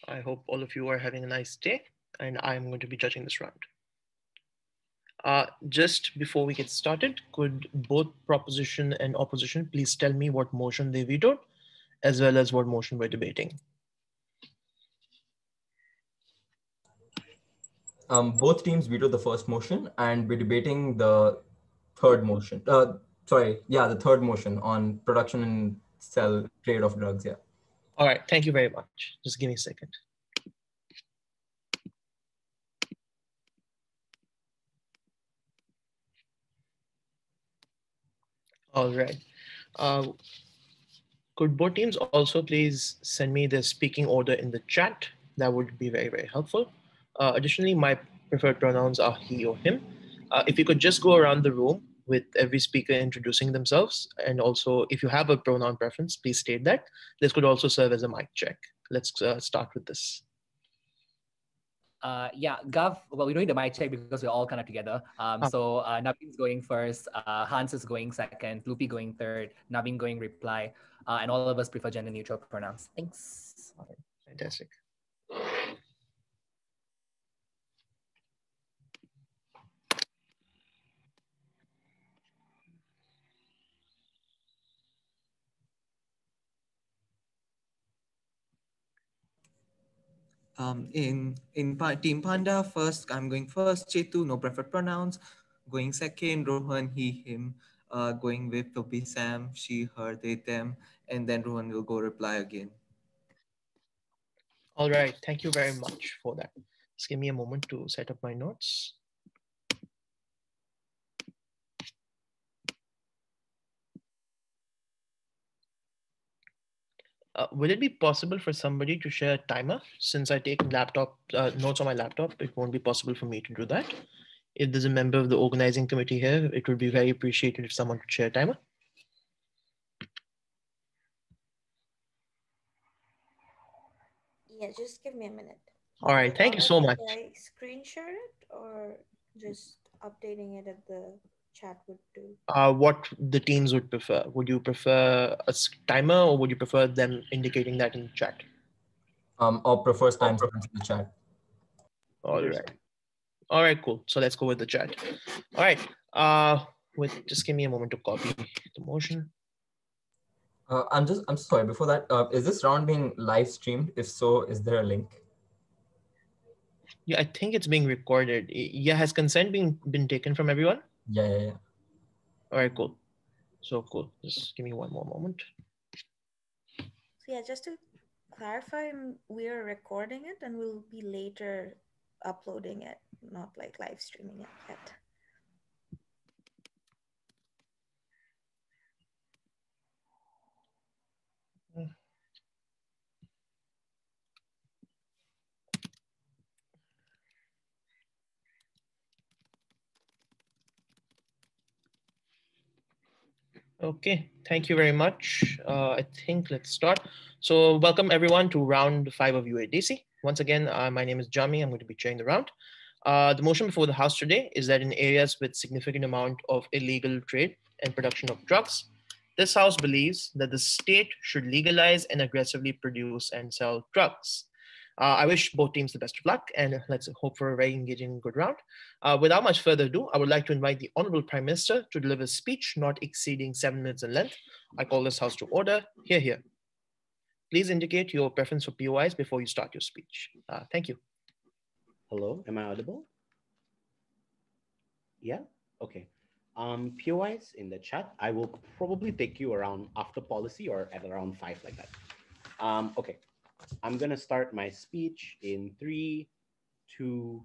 I hope all of you are having a nice day, and I'm going to be judging this round. Just before we get started, could both proposition and opposition please tell me what motion they vetoed, as well as what motion we're debating? Both teams vetoed the first motion, and we're debating the third motion. The third motion on production and sell trade of drugs. Yeah. All right, thank you very much. Just give me a second. All right. Uh, could both teams also please send me the speaking order in the chat? That would be very, very helpful. Additionally, my preferred pronouns are he or him. If you could just go around the room with every speaker introducing themselves, and also if you have a pronoun preference, please state that. This could also serve as a mic check. Let's start with this. Yeah, Gav, well, we're doing the mic check because we're all kind of together. So Naveen's going first, Hans is going second, Loopy going third, Naveen going reply, and all of us prefer gender neutral pronouns. Thanks. All right, fantastic. In Team Panda, first I'm going first. Chetu, no preferred pronouns. Going second, Rohan, he, him. Going with Topi, Sam, she, her, they, them, and then Rohan will go reply again. All right, thank you very much for that. Just give me a moment to set up my notes. Will it be possible for somebody to share a timer? Since I take laptop notes on my laptop, it won't be possible for me to do that. If there's a member of the organizing committee here, it would be very appreciated if someone could share a timer. Yeah, just give me a minute. All right, thank you so much. Should I screen share it or just updating it at the chat would do? What the teams would prefer? Would you prefer a timer, or would you prefer them indicating that in the chat? Or prefers timestamps in the chat. All right. All right, cool. So let's go with the chat. All right. Just give me a moment to copy the motion. I'm sorry. Before that, is this round being live streamed? If so, is there a link? Yeah, I think it's being recorded. Yeah, has consent been taken from everyone? Yeah. All right, cool. So cool. Just give me one more moment. So yeah, just to clarify, we're recording it and we'll be later uploading it, not like live streaming it yet. Okay, thank you very much. I think let's start. So welcome everyone to round 5 of UADC. Once again, my name is Jami. I'm going to be chairing the round. The motion before the House today is that in areas with significant amount of illegal trade and production of drugs, this House believes that the state should legalize and aggressively produce and sell drugs. I wish both teams the best of luck, and let's hope for a very engaging, good round. Without much further ado, I would like to invite the Honorable Prime Minister to deliver a speech not exceeding 7 minutes in length. I call this House to order. Hear, hear. Please indicate your preference for POIs before you start your speech. Thank you. Hello, am I audible? Yeah, okay. POIs in the chat, I will probably take you around after policy or at around 5 like that. Okay, I'm gonna start my speech in 3, 2,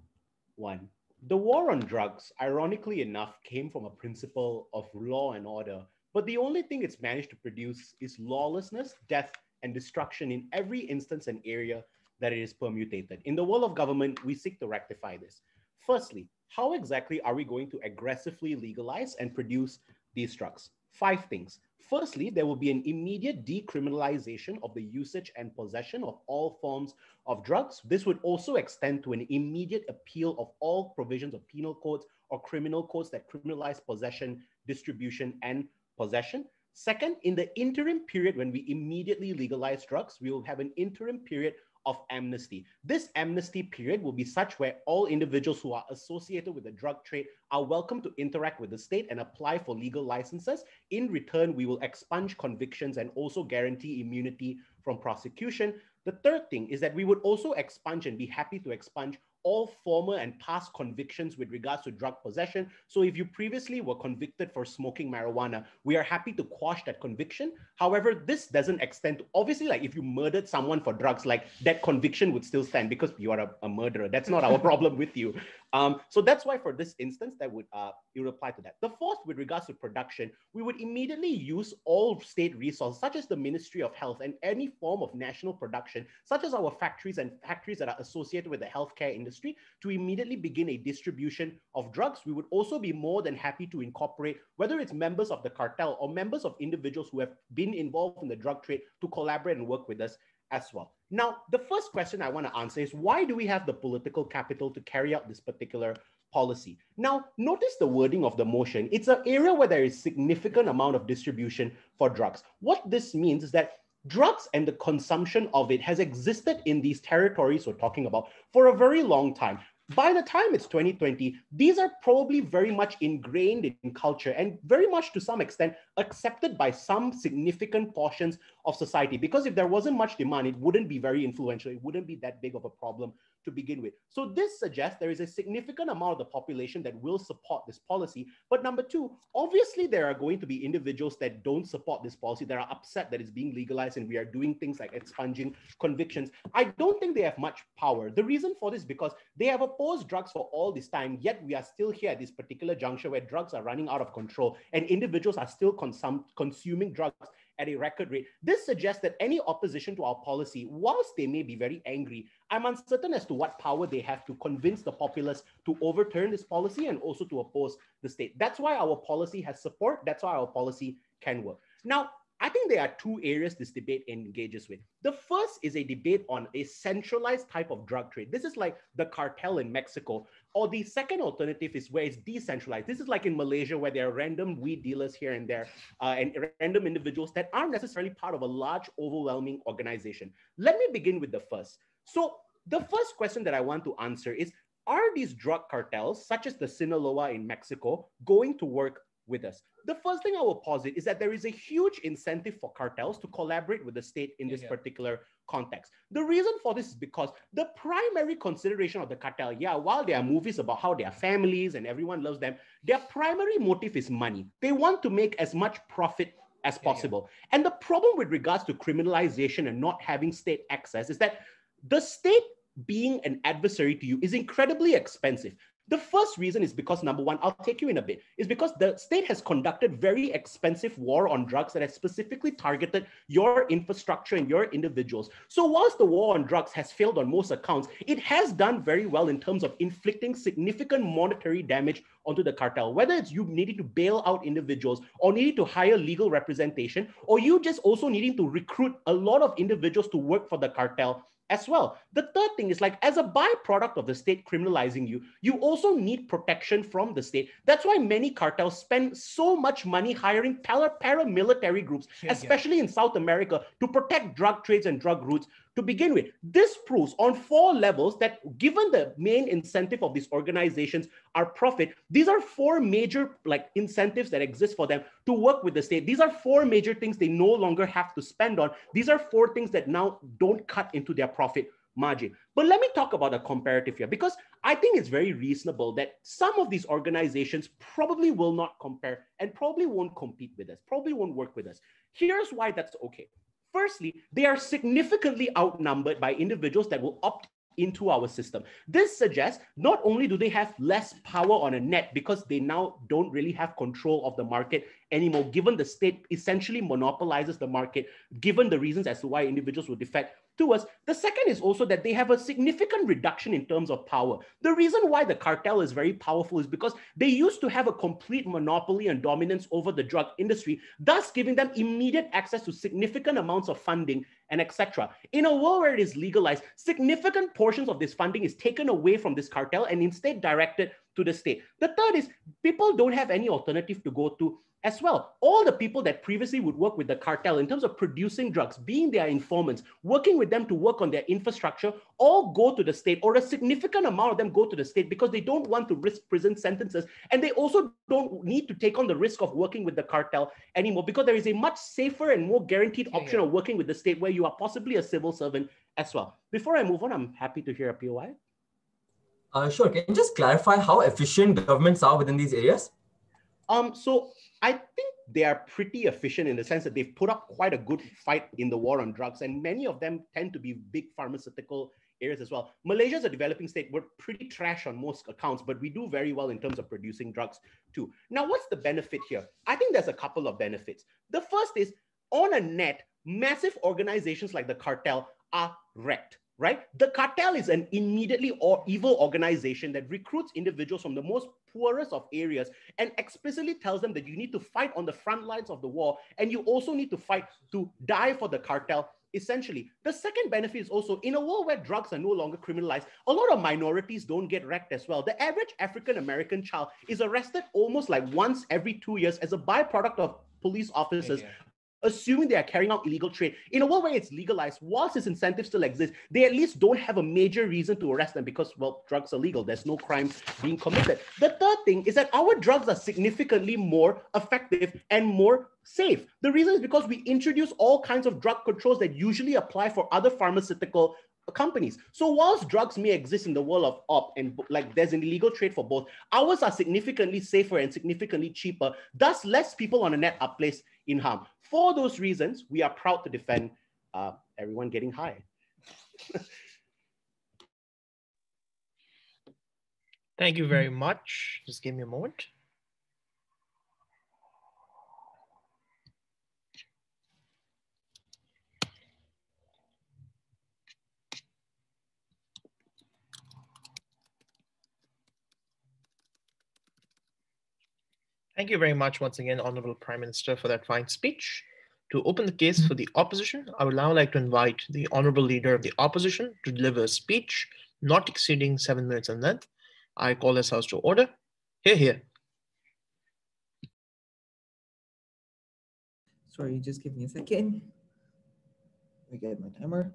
1. The war on drugs, ironically enough, came from a principle of law and order, but the only thing it's managed to produce is lawlessness, death, and destruction in every instance and area that it is permutated. In the world of government, we seek to rectify this. Firstly, how exactly are we going to aggressively legalize and produce these drugs? 5 things. Firstly, there will be an immediate decriminalization of the usage and possession of all forms of drugs. This would also extend to an immediate appeal of all provisions of penal codes or criminal codes that criminalize possession, distribution, and possession. Second, in the interim period when we immediately legalize drugs, we will have an interim period of amnesty. This amnesty period will be such where all individuals who are associated with the drug trade are welcome to interact with the state and apply for legal licenses. In return, we will expunge convictions and also guarantee immunity from prosecution. The third thing is that we would also expunge and be happy to expunge all former and past convictions with regards to drug possession. So if you previously were convicted for smoking marijuana, we are happy to quash that conviction. However, this doesn't extend to, obviously, like if you murdered someone for drugs, like that conviction would still stand because you are a murderer. That's not our problem with you. So that's why for this instance, that would it would apply to that. The fourth, with regards to production, we would immediately use all state resources, such as the Ministry of Health and any form of national production, such as our factories and factories that are associated with the healthcare industry, to immediately begin a distribution of drugs. We would also be more than happy to incorporate, whether it's members of the cartel or members of individuals who have been involved in the drug trade, to collaborate and work with us as well. Now, the first question I want to answer is, why do we have the political capital to carry out this particular policy? Now, notice the wording of the motion. It's an area where there is significant amount of distribution for drugs. What this means is that drugs and the consumption of it has existed in these territories we're talking about for a very long time. By the time it's 2020, these are probably very much ingrained in culture and very much to some extent accepted by some significant portions of society. Because if there wasn't much demand, it wouldn't be very influential. It wouldn't be that big of a problem to begin with. So this suggests there is a significant amount of the population that will support this policy. But number two, obviously there are going to be individuals that don't support this policy, that are upset that it's being legalized and we are doing things like expunging convictions. I don't think they have much power. The reason for this is because they have opposed drugs for all this time, yet we are still here at this particular juncture where drugs are running out of control and individuals are still consuming drugs at a record rate. This suggests that any opposition to our policy, whilst they may be very angry, I'm uncertain as to what power they have to convince the populace to overturn this policy and also to oppose the state. That's why our policy has support. That's why our policy can work. Now, I think there are two areas this debate engages with. The first is a debate on a centralized type of drug trade. This is like the cartel in Mexico. Or the second alternative is where it's decentralized. This is like in Malaysia, where there are random weed dealers here and there and random individuals that aren't necessarily part of a large, overwhelming organization. Let me begin with the first. So the first question that I want to answer is, are these drug cartels, such as the Sinaloa in Mexico, going to work with us? The first thing I will posit is that there is a huge incentive for cartels to collaborate with the state in this particular context. The reason for this is because the primary consideration of the cartel, while there are movies about how they are families and everyone loves them, their primary motive is money. They want to make as much profit as possible. And the problem with regards to criminalization and not having state access is that the state being an adversary to you is incredibly expensive. The first reason is because, number one, I'll take you in a bit, is because the state has conducted very expensive war on drugs that has specifically targeted your infrastructure and your individuals. So whilst the war on drugs has failed on most accounts, it has done very well in terms of inflicting significant monetary damage onto the cartel, whether it's you needing to bail out individuals or needing to hire legal representation, or you just also needing to recruit a lot of individuals to work for the cartel as well. The third thing is, like, as a byproduct of the state criminalizing you, you also need protection from the state. That's why many cartels spend so much money hiring paramilitary groups, especially in South America, to protect drug trades and drug routes to begin with. This proves on 4 levels that given the main incentive of these organizations are profit, these are 4 major incentives that exist for them to work with the state. These are 4 major things they no longer have to spend on. These are 4 things that now don't cut into their profit margin. But let me talk about a comparative here, because I think it's very reasonable that some of these organizations probably will not compare and probably won't compete with us, probably won't work with us. Here's why that's okay. Firstly, they are significantly outnumbered by individuals that will opt into our system. This suggests not only do they have less power on a net because they now don't really have control of the market anymore, given the state essentially monopolizes the market, given the reasons as to why individuals will defect to us. The second is also that they have a significant reduction in terms of power. The reason why the cartel is very powerful is because they used to have a complete monopoly and dominance over the drug industry, thus giving them immediate access to significant amounts of funding and etc. In a world where it is legalized, significant portions of this funding is taken away from this cartel and instead directed to the state. The third is people don't have any alternative to go to as well. All the people that previously would work with the cartel in terms of producing drugs, being their informants, working with them to work on their infrastructure, all go to the state, or a significant amount of them go to the state because they don't want to risk prison sentences. And they also don't need to take on the risk of working with the cartel anymore, because there is a much safer and more guaranteed option of working with the state where you are possibly a civil servant as well. Before I move on, I'm happy to hear a POI. Sure. Can you just clarify how efficient governments are within these areas? So I think they are pretty efficient in the sense that they've put up quite a good fight in the war on drugs, and many of them tend to be big pharmaceutical areas as well. Malaysia is a developing state. We're pretty trash on most accounts, but we do very well in terms of producing drugs too. Now, what's the benefit here? I think there's a couple of benefits. The first is, on a net, massive organizations like the cartel are wrecked. Right? The cartel is an immediately or evil organization that recruits individuals from the most poorest of areas and explicitly tells them that you need to fight on the front lines of the war, and you also need to fight to die for the cartel, essentially. The second benefit is also, in a world where drugs are no longer criminalized, a lot of minorities don't get wrecked as well. The average African-American child is arrested almost like once every 2 years as a byproduct of police officers assuming they are carrying out illegal trade. In a world where it's legalized, whilst its incentives still exist, they at least don't have a major reason to arrest them because, well, drugs are legal. There's no crime being committed. The third thing is that our drugs are significantly more effective and more safe. The reason is because we introduce all kinds of drug controls that usually apply for other pharmaceutical companies. So whilst drugs may exist in the world of op, and like there's an illegal trade for both, ours are significantly safer and significantly cheaper. Thus, less people on the net are placed in harm. For those reasons, we are proud to defend everyone getting high. Thank you very much. Just give me a moment. Thank you very much once again, Honorable Prime Minister, for that fine speech. To open the case for the opposition, I would now like to invite the Honorable Leader of the Opposition to deliver a speech not exceeding 7 minutes in length. I call this House to order. Hear, hear. Sorry, just give me a second. Let me get my timer.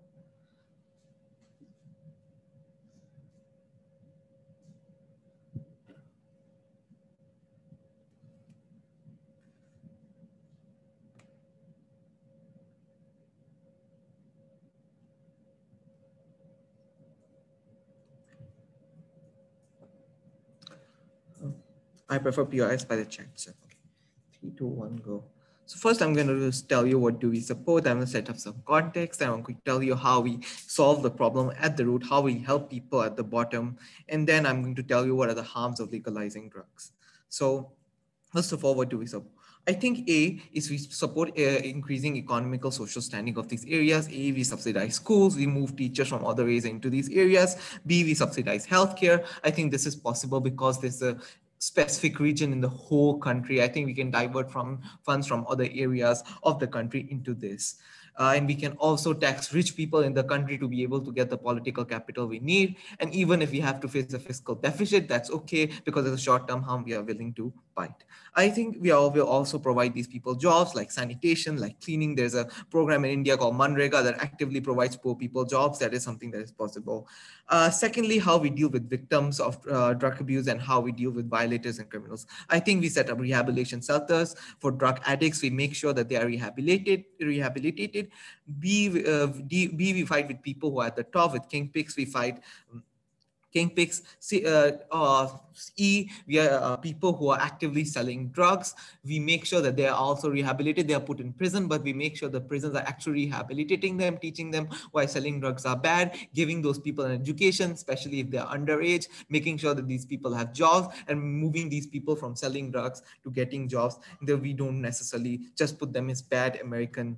I prefer POIs by the chat. So, okay. 3, 2, 1, go. So first I'm going to just tell you what do we support. I'm going to set up some context. I'm going to tell you how we solve the problem at the root, how we help people at the bottom. And then I'm going to tell you what are the harms of legalizing drugs. So first of all, what do we support? I think A is we support increasing economical social standing of these areas. A, we subsidize schools, we move teachers from other areas into these areas. B, we subsidize healthcare. I think this is possible because there's a specific region in the whole country. I think we can divert from funds from other areas of the country into this. And we can also tax rich people in the country to be able to get the political capital we need. And even if we have to face a fiscal deficit, that's okay, because of the short-term harm we are willing to bite. I think we will also provide these people jobs like sanitation, like cleaning. There's a program in India called Manrega that actively provides poor people jobs. That is something that is possible. Secondly, how we deal with victims of drug abuse and how we deal with violators and criminals. I think we set up rehabilitation shelters for drug addicts. We make sure that they are rehabilitated. B, we fight with people who are at the top. With kingpicks, we fight kingpicks. E, we are people who are actively selling drugs. We make sure that they are also rehabilitated. They are put in prison, but we make sure the prisons are actually rehabilitating them, teaching them why selling drugs are bad, giving those people an education, especially if they're underage, making sure that these people have jobs, and moving these people from selling drugs to getting jobs that we don't necessarily just put them in bad American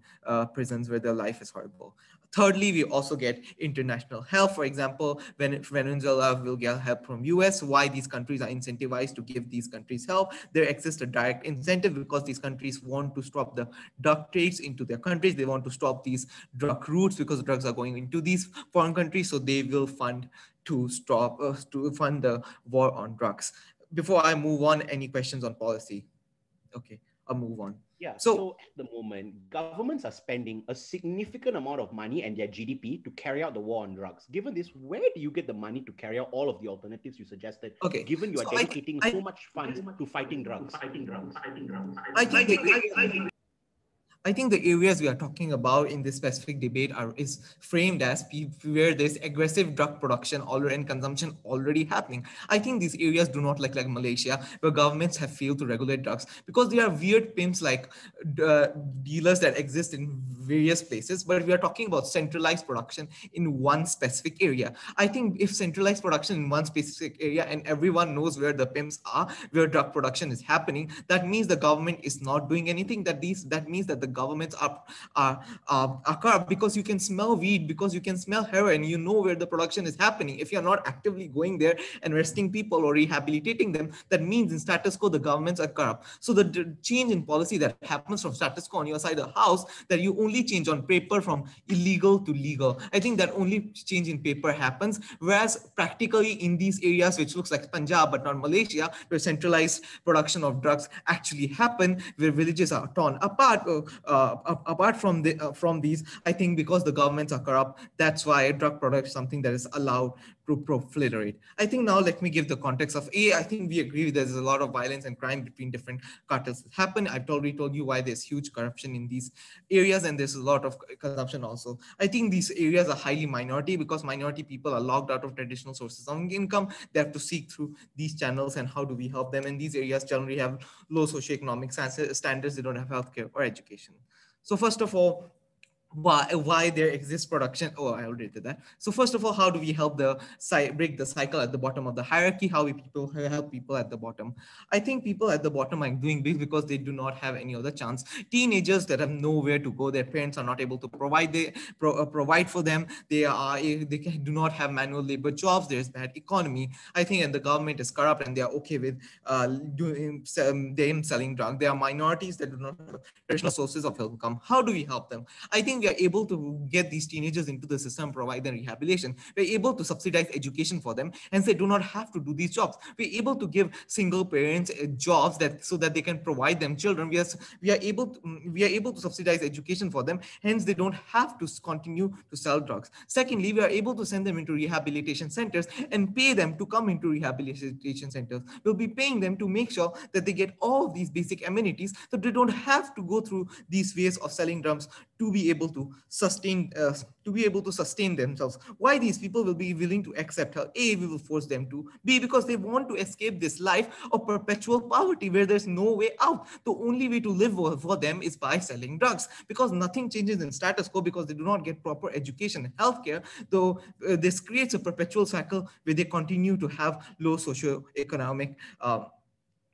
prisons where their life is horrible. Thirdly, we also get international help. For example, when Venezuela will get help from US, why these countries are incentivized to give these countries help. There exists a direct incentive because these countries want to stop the drug trades into their countries. They want to stop these drug routes because drugs are going into these foreign countries. So they will fund to stop, to fund the war on drugs. Before I move on, any questions on policy? Okay. move on. Yeah, So so at the moment, governments are spending a significant amount of money and their GDP to carry out the war on drugs. Given this, where do you get the money to carry out all of the alternatives you suggested, okay, given you are so dedicating so much funds to fighting drugs? I think I think the areas we are talking about in this specific debate is framed as where there's aggressive drug production already and consumption already happening. I think these areas do not like Malaysia, where governments have failed to regulate drugs because there are weird pimps like uh, dealers that exist in various places. But we are talking about centralized production in one specific area. I think if centralized production in one specific area and everyone knows where the pimps are, where drug production is happening, that means the government is not doing anything. That means that the governments are corrupt because you can smell weed, because you can smell heroin, you know where the production is happening. If you're not actively going there and arresting people or rehabilitating them, that means in status quo the governments are corrupt. So the change in policy that happens from status quo on your side of the house, that you only change on paper from illegal to legal, I think that only change in paper happens, whereas practically in these areas which looks like Punjab but not Malaysia, where centralized production of drugs actually happen, where villages are torn apart from these, I think because the governments are corrupt, that's why drug product is something that is allowed to proliferate. I think now let me give the context of I think we agree there's a lot of violence and crime between different cartels that happen. I've already told you why there's huge corruption in these areas and there's a lot of consumption also. I think these areas are highly minority because minority people are locked out of traditional sources of income. They have to seek through these channels, and how do we help them? And these areas generally have low socioeconomic standards. They don't have healthcare or education. So first of all, why there exists production. Oh, I already did that. So first of all, how do we help break the cycle at the bottom of the hierarchy? How we help people at the bottom? I think people at the bottom are doing this because they do not have any other chance. Teenagers that have nowhere to go, their parents are not able to provide for them. Do not have manual labor jobs. There's bad economy, I think, and the government is corrupt and they are okay with them selling drugs. There are minorities that do not have traditional sources of income. How do we help them? I think we are able to get these teenagers into the system, provide them rehabilitation. We're able to subsidize education for them, and they do not have to do these jobs. We're able to give single parents jobs so that they can provide them children. We are able to subsidize education for them, hence they don't have to continue to sell drugs. Secondly, we are able to send them into rehabilitation centers and pay them to come into rehabilitation centers. We'll be paying them to make sure that they get all of these basic amenities, so they don't have to go through these ways of selling drugs to be able to sustain themselves. Why these people will be willing to accept help? A, we will force them to. B, because they want to escape this life of perpetual poverty where there's no way out. The only way to live for them is by selling drugs, because nothing changes in status quo, because they do not get proper education and healthcare. Though this creates a perpetual cycle where they continue to have low socioeconomic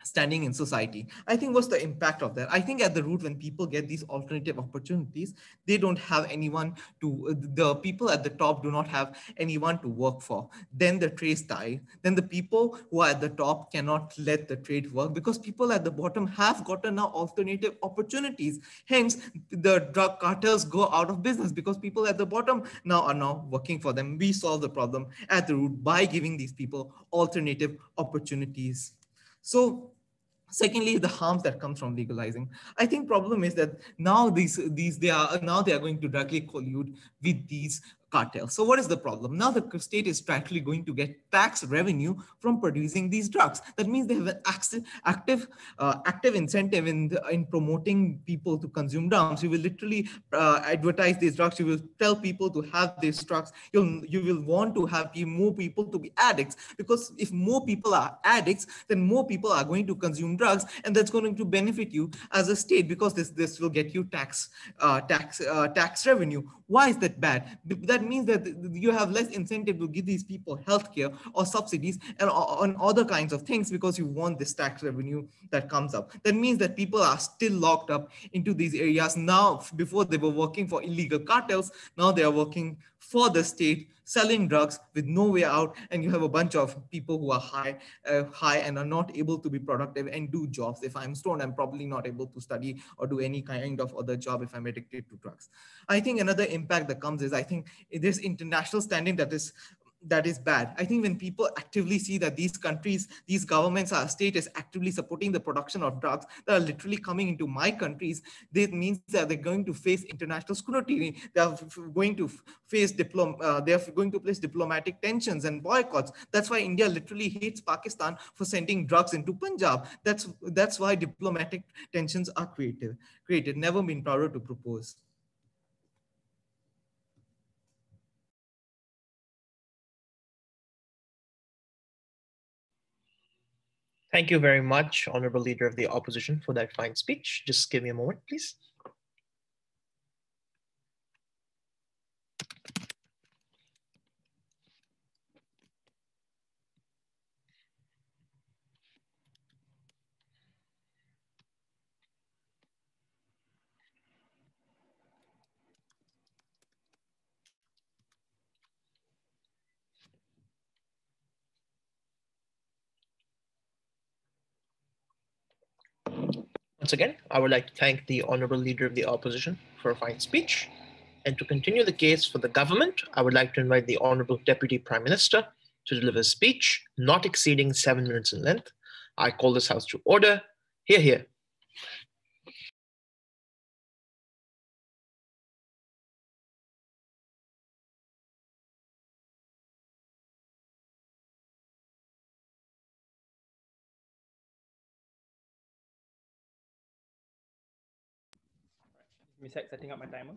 standing in society. I think what's the impact of that? I think at the root, when people get these alternative opportunities, they don't have anyone the people at the top do not have anyone to work for. Then the trades die. Then the people who are at the top cannot let the trade work, because people at the bottom have gotten now alternative opportunities. Hence, the drug cartels go out of business because people at the bottom are now working for them. We solve the problem at the root by giving these people alternative opportunities. So secondly, the harms that comes from legalizing. I think problem is that now they are going to directly collude with these cartels. So what is the problem? Now the state is actually going to get tax revenue from producing these drugs. That means they have an active incentive in promoting people to consume drugs. You will literally advertise these drugs. You will tell people to have these drugs. You will want to have more people to be addicts, because if more people are addicts, then more people are going to consume drugs, and that's going to benefit you as a state, because this will get you tax revenue. Why is that bad? That means that you have less incentive to give these people healthcare or subsidies and on other kinds of things, because you want this tax revenue that comes up. That means that people are still locked up into these areas now. Before they were working for illegal cartels, now they are working for the state, selling drugs with no way out, and you have a bunch of people who are high and are not able to be productive and do jobs. If I'm stoned, I'm probably not able to study or do any kind of other job if I'm addicted to drugs. I think another impact that comes is, I think there's international standing that is that is bad. I think when people actively see that these countries, these governments, our state is actively supporting the production of drugs that are literally coming into my countries, this means that they're going to face international scrutiny. They are going to face they are going to place diplomatic tensions and boycotts. That's why India literally hates Pakistan for sending drugs into Punjab. That's why diplomatic tensions are created. Never been prouder to propose. Thank you very much, Honorable Leader of the Opposition, for that fine speech. Just give me a moment, please. Once again, I would like to thank the Honorable Leader of the Opposition for a fine speech. And to continue the case for the government, I would like to invite the Honorable Deputy Prime Minister to deliver a speech not exceeding 7 minutes in length. I call this House to order. Hear, hear. Besides setting up my timer.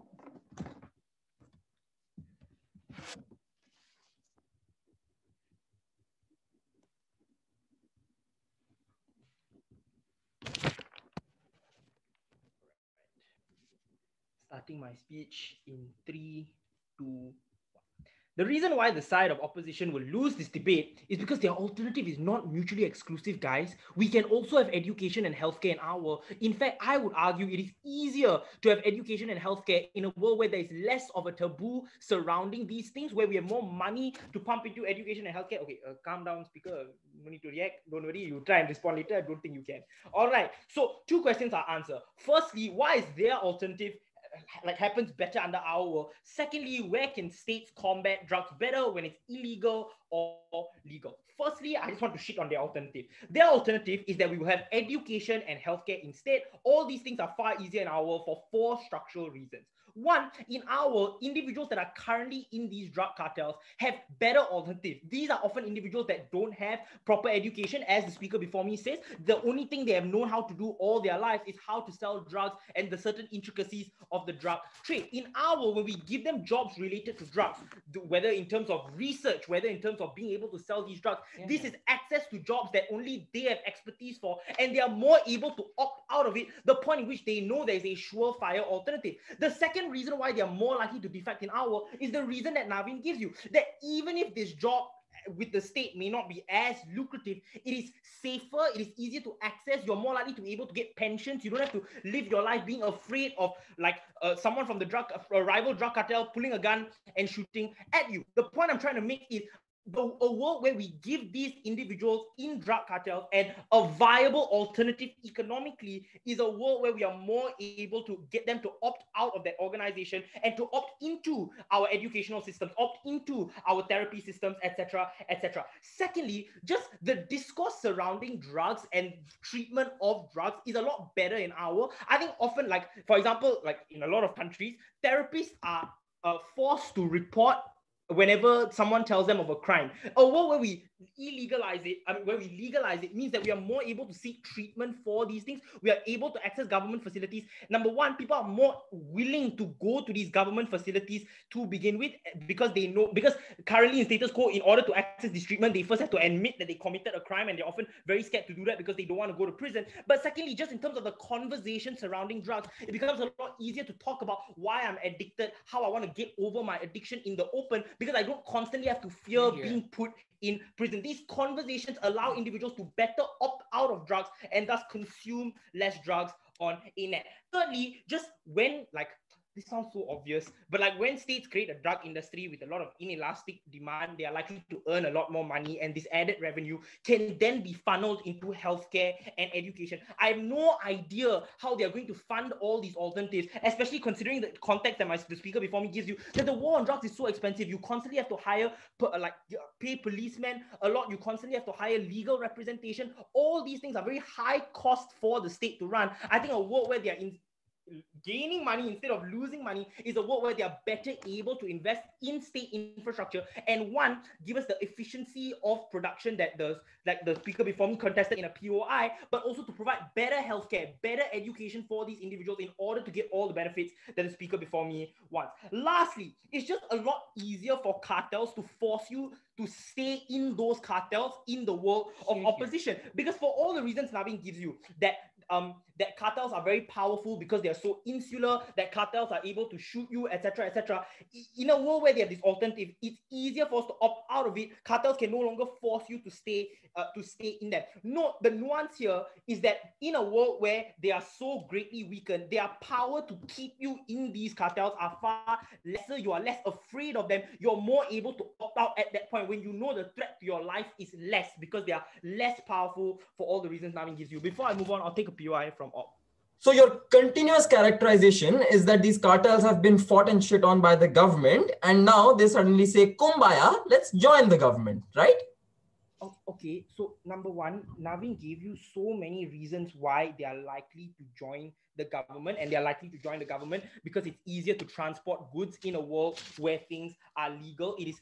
Starting my speech in 3, 2, the reason why the side of opposition will lose this debate is because their alternative is not mutually exclusive, guys. We can also have education and healthcare in our world. In fact, I would argue it is easier to have education and healthcare in a world where there is less of a taboo surrounding these things, where we have more money to pump into education and healthcare. Okay, calm down, speaker. No need to react. Don't worry. You try and respond later. I don't think you can. All right. So 2 questions are answered. Firstly, why is their alternative happens better under our world? Secondly, where can states combat drugs better when it's illegal or legal? Firstly, I just want to shit on their alternative. Their alternative is that we will have education and healthcare instead. All these things are far easier in our world for 4 structural reasons. One, in our world, individuals that are currently in these drug cartels have better alternatives. These are often individuals that don't have proper education. As the speaker before me says, the only thing they have known how to do all their life is how to sell drugs and the certain intricacies of the drug trade. In our world, when we give them jobs related to drugs, whether in terms of research, whether in terms of being able to sell these drugs, this is access to jobs that only they have expertise for, and they are more able to opt out of it, the point in which they know there is a surefire alternative. The second reason why they are more likely to defect in our world is the reason that Navin gives you, that even if this job with the state may not be as lucrative, it is safer, it is easier to access, you're more likely to be able to get pensions, you don't have to live your life being afraid of someone from the rival drug cartel pulling a gun and shooting at you. The point I'm trying to make is a world where we give these individuals in drug cartels and a viable alternative economically is a world where we are more able to get them to opt out of that organization and to opt into our educational systems, opt into our therapy systems, etc., etc. Secondly, just the discourse surrounding drugs and treatment of drugs is a lot better in our world. I think often, for example, in a lot of countries, therapists are forced to report whenever someone tells them of a crime. A world where we illegalize it, where we legalize it, means that we are more able to seek treatment for these things. We are able to access government facilities. Number one, people are more willing to go to these government facilities to begin with, because they know, because currently in status quo, in order to access this treatment, they first have to admit that they committed a crime, and they're often very scared to do that because they don't want to go to prison. But secondly, just in terms of the conversation surrounding drugs, it becomes a lot easier to talk about why I'm addicted, how I want to get over my addiction in the open, because I don't constantly have to fear being put in prison. These conversations allow individuals to better opt out of drugs and thus consume less drugs on a net. Thirdly, just when this sounds so obvious, but like when states create a drug industry with a lot of inelastic demand, they are likely to earn a lot more money, and this added revenue can then be funneled into healthcare and education. I have no idea how they are going to fund all these alternatives, especially considering the context that the speaker before me gives you, that the war on drugs is so expensive. You constantly have to hire, pay policemen a lot. You constantly have to hire legal representation. All these things are very high cost for the state to run. I think a world where they are gaining money instead of losing money is a world where they are better able to invest in state infrastructure and give us the efficiency of production that the speaker before me contested in a POI, but also to provide better healthcare, better education for these individuals in order to get all the benefits that the speaker before me wants. Lastly, it's just a lot easier for cartels to force you to stay in those cartels in the world of opposition, because for all the reasons Navin gives you, that cartels are very powerful because they are so insular, that cartels are able to shoot you, etc., etc. In a world where they have this alternative, it's easier for us to opt out of it. Cartels can no longer force you to stay in them. No, the nuance here is that in a world where they are so greatly weakened, their power to keep you in these cartels are far lesser. You are less afraid of them. You're more able to opt out at that point when you know the threat to your life is less, because they are less powerful for all the reasons Navin gives you. Before I move on, I'll take a POI from Op. So your continuous characterization is that these cartels have been fought and shit on by the government, and now they suddenly say, Kumbaya, let's join the government, right? Oh, okay, so number one, Navin gave you so many reasons why they are likely to join the government, and they are likely to join the government because it's easier to transport goods in a world where things are legal. It is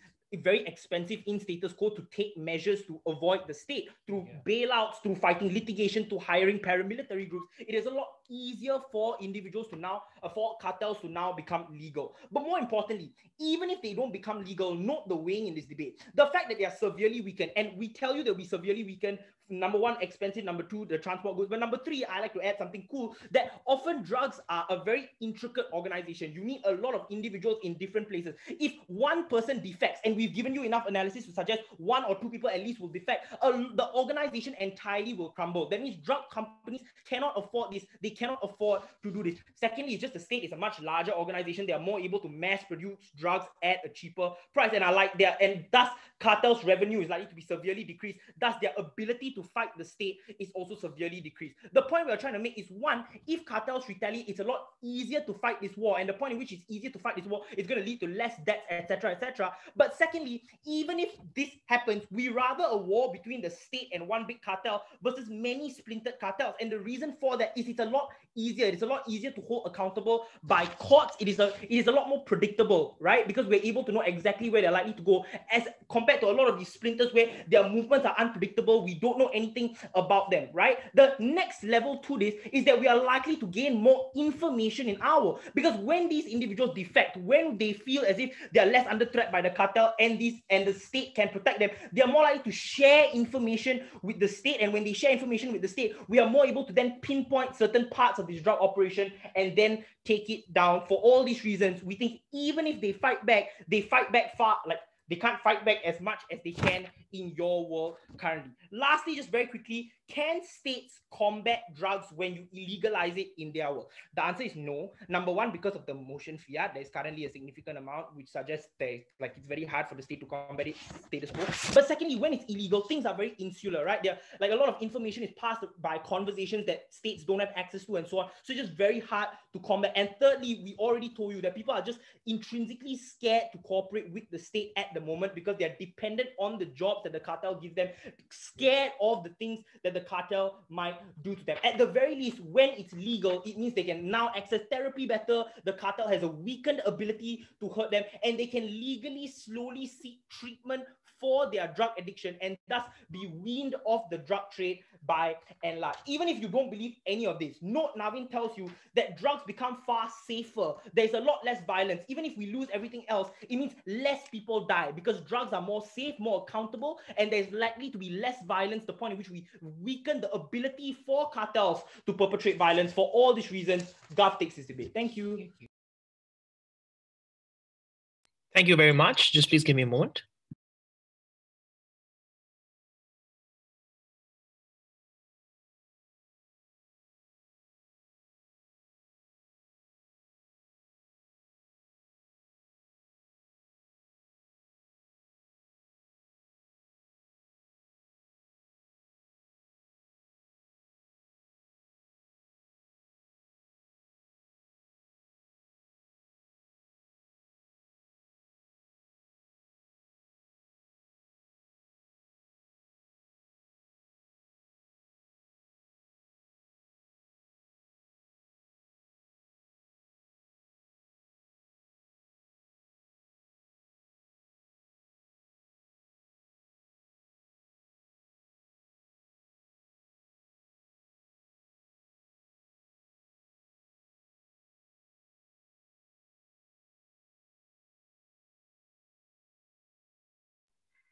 very expensive in status quo to take measures to avoid the state, through bailouts, through fighting litigation, to hiring paramilitary groups. It is a lot easier for individuals to now, for cartels to now become legal. But more importantly, even if they don't become legal, note the weighing in this debate. The fact that they are severely weakened, and we tell you they'll be severely weakened. Number one, expensive. Number two, the transport goods. But number three, I like to add something cool, that often drugs are a very intricate organization. You need a lot of individuals in different places. If one person defects, and we've given you enough analysis to suggest one or two people at least will defect, the organization entirely will crumble. That means drug companies cannot afford this. They cannot afford to do this. Secondly, it's just the state is a much larger organization. They are more able to mass produce drugs at a cheaper price. And thus cartels' revenue is likely to be severely decreased. Thus, their ability to fight the state is also severely decreased. The point we are trying to make is, one, if cartels retaliate, it's a lot easier to fight this war. And the point in which it's easier to fight this war is going to lead to less deaths, etc., etc. But secondly, even if this happens, we rather a war between the state and one big cartel versus many splintered cartels. And the reason for that is it's a lot easier. It's a lot easier to hold accountable by courts. It is a lot more predictable, right? Because we're able to know exactly where they're likely to go, as compared to a lot of these splinters where their movements are unpredictable. We don't know anything about them, right? The next level to this is that we are likely to gain more information in our, because when these individuals defect, when they feel as if they are less under threat by the cartel and the state can protect them, they are more likely to share information with the state. And when they share information with the state, we are more able to then pinpoint certain parts of this drug operation and then take it down. For all these reasons, we think even if they fight back far, like they can't fight back as much as they can in your world currently. Lastly, just very quickly, can states combat drugs when you illegalize it in their world? The answer is no. Number one, because of the motion fiat, there's currently a significant amount which suggests that it's very hard for the state to combat it status quo. But secondly, when it's illegal, things are very insular, right? There, like a lot of information is passed by conversations that states don't have access to and so on. So it's just very hard to combat. And thirdly, we already told you that people are just intrinsically scared to cooperate with the state at the moment because they're dependent on the jobs that the cartel gives them, scared of the things that the cartel might do to them. At the very least, when it's legal, it means they can now access therapy better. The cartel has a weakened ability to hurt them, and they can legally slowly seek treatment for their drug addiction and thus be weaned off the drug trade by and large. Even if you don't believe any of this, note Navin tells you that drugs become far safer. There's a lot less violence. Even if we lose everything else, it means less people die because drugs are more safe, more accountable, and there's likely to be less violence, the point at which we weaken the ability for cartels to perpetrate violence. For all these reasons, Gov takes this debate. Thank you. Thank you very much. Just please give me a moment.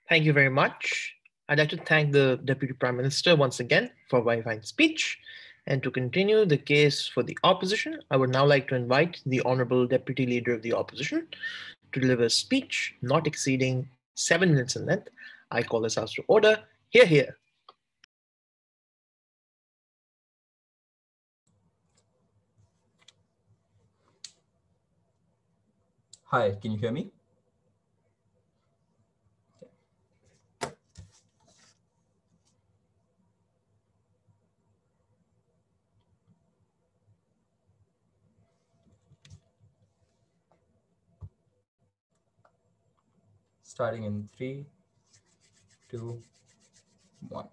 Thank you very much. I'd like to thank the Deputy Prime Minister once again for a very fine speech. And to continue the case for the opposition, I would now like to invite the Honorable Deputy Leader of the Opposition to deliver a speech not exceeding 7 minutes in length. I call this House to order. Hear, hear. Hi, can you hear me? Starting in 3, 2, 1.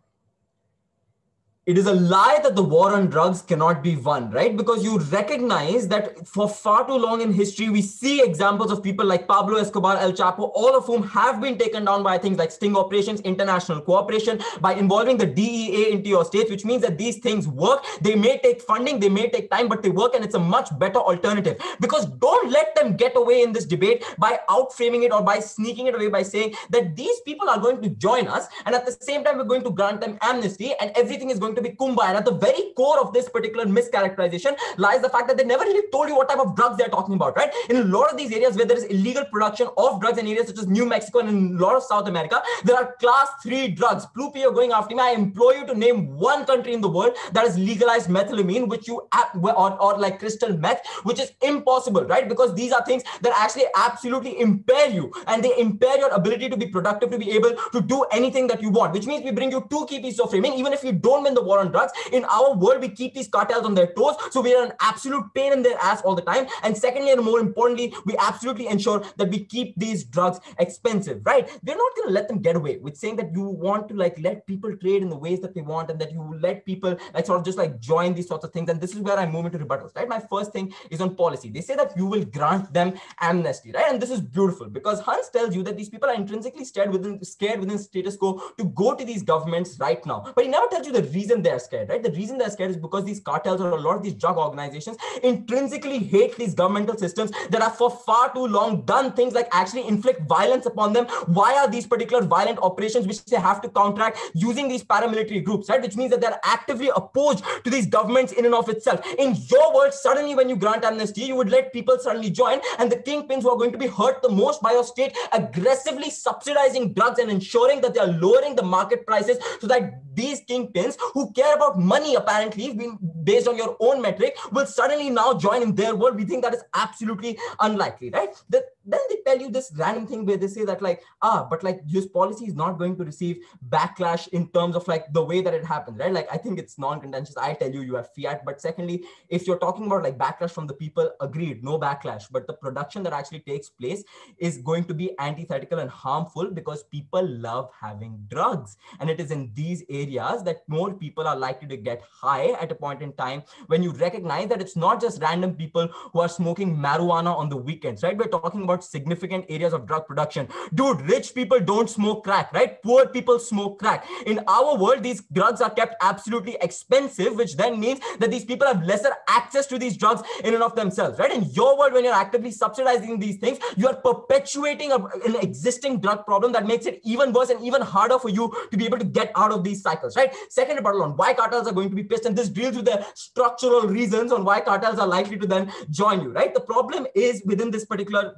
It is a lie that the war on drugs cannot be won, right? Because you recognize that for far too long in history, we see examples of people like Pablo Escobar, El Chapo, all of whom have been taken down by things like sting operations, international cooperation, by involving the DEA into your states, which means that these things work. They may take funding, they may take time, but they work, and it's a much better alternative. Because don't let them get away in this debate by outframing it or by sneaking it away by saying that these people are going to join us, and at the same time, we're going to grant them amnesty, and everything is going to be kumbaya. And at the very core of this particular mischaracterization lies the fact that they never really told you what type of drugs they're talking about, right? In a lot of these areas where there is illegal production of drugs in areas such as New Mexico and in a lot of South America, there are class 3 drugs. Plupi, you're going after me. I implore you to name one country in the world that has legalized methylamine, which you or like crystal meth, which is impossible, right? Because these are things that actually absolutely impair you, and they impair your ability to be productive, to be able to do anything that you want, which means we bring you two key pieces of framing. Even if you don't win the war on drugs, in our world, we keep these cartels on their toes. So we are an absolute pain in their ass all the time. And secondly, and more importantly, we absolutely ensure that we keep these drugs expensive, right? We're not going to let them get away with saying that you want to like let people trade in the ways that they want, and that you let people like sort of just like join these sorts of things. And this is where I move into rebuttals, right? My first thing is on policy. They say that you will grant them amnesty, right? And this is beautiful because Hans tells you that these people are intrinsically scared within status quo to go to these governments right now. But he never tells you the reason they're scared, right? The reason they're scared is because these cartels or a lot of these drug organizations intrinsically hate these governmental systems that have for far too long done things like actually inflict violence upon them via these particular violent operations, which they have to counteract using these paramilitary groups, right? Which means that they're actively opposed to these governments in and of itself. In your world, suddenly when you grant amnesty, you would let people suddenly join, and the kingpins who are going to be hurt the most by your state aggressively subsidizing drugs and ensuring that they are lowering the market prices so that these kingpins who care about money, apparently based on your own metric, will suddenly now join in their world. We think that is absolutely unlikely, right? Then they tell you this random thing where they say that like, but like this policy is not going to receive backlash in terms of like the way that it happens, right? Like, I think it's non-contentious. I tell you, you have fiat. But secondly, if you're talking about like backlash from the people, agreed, no backlash. But the production that actually takes place is going to be antithetical and harmful because people love having drugs. And it is in these areas that more people are likely to get high at a point in time when you recognize that it's not just random people who are smoking marijuana on the weekends, right? We're talking about significant areas of drug production. Dude, rich people don't smoke crack, right? Poor people smoke crack. In our world, these drugs are kept absolutely expensive, which then means that these people have lesser access to these drugs in and of themselves, right? In your world, when you're actively subsidizing these things, you are perpetuating an existing drug problem that makes it even worse and even harder for you to be able to get out of these cycles, right? Second rebuttal on why cartels are going to be pissed, and this deals with the structural reasons on why cartels are likely to then join you, right? The problem is within this particular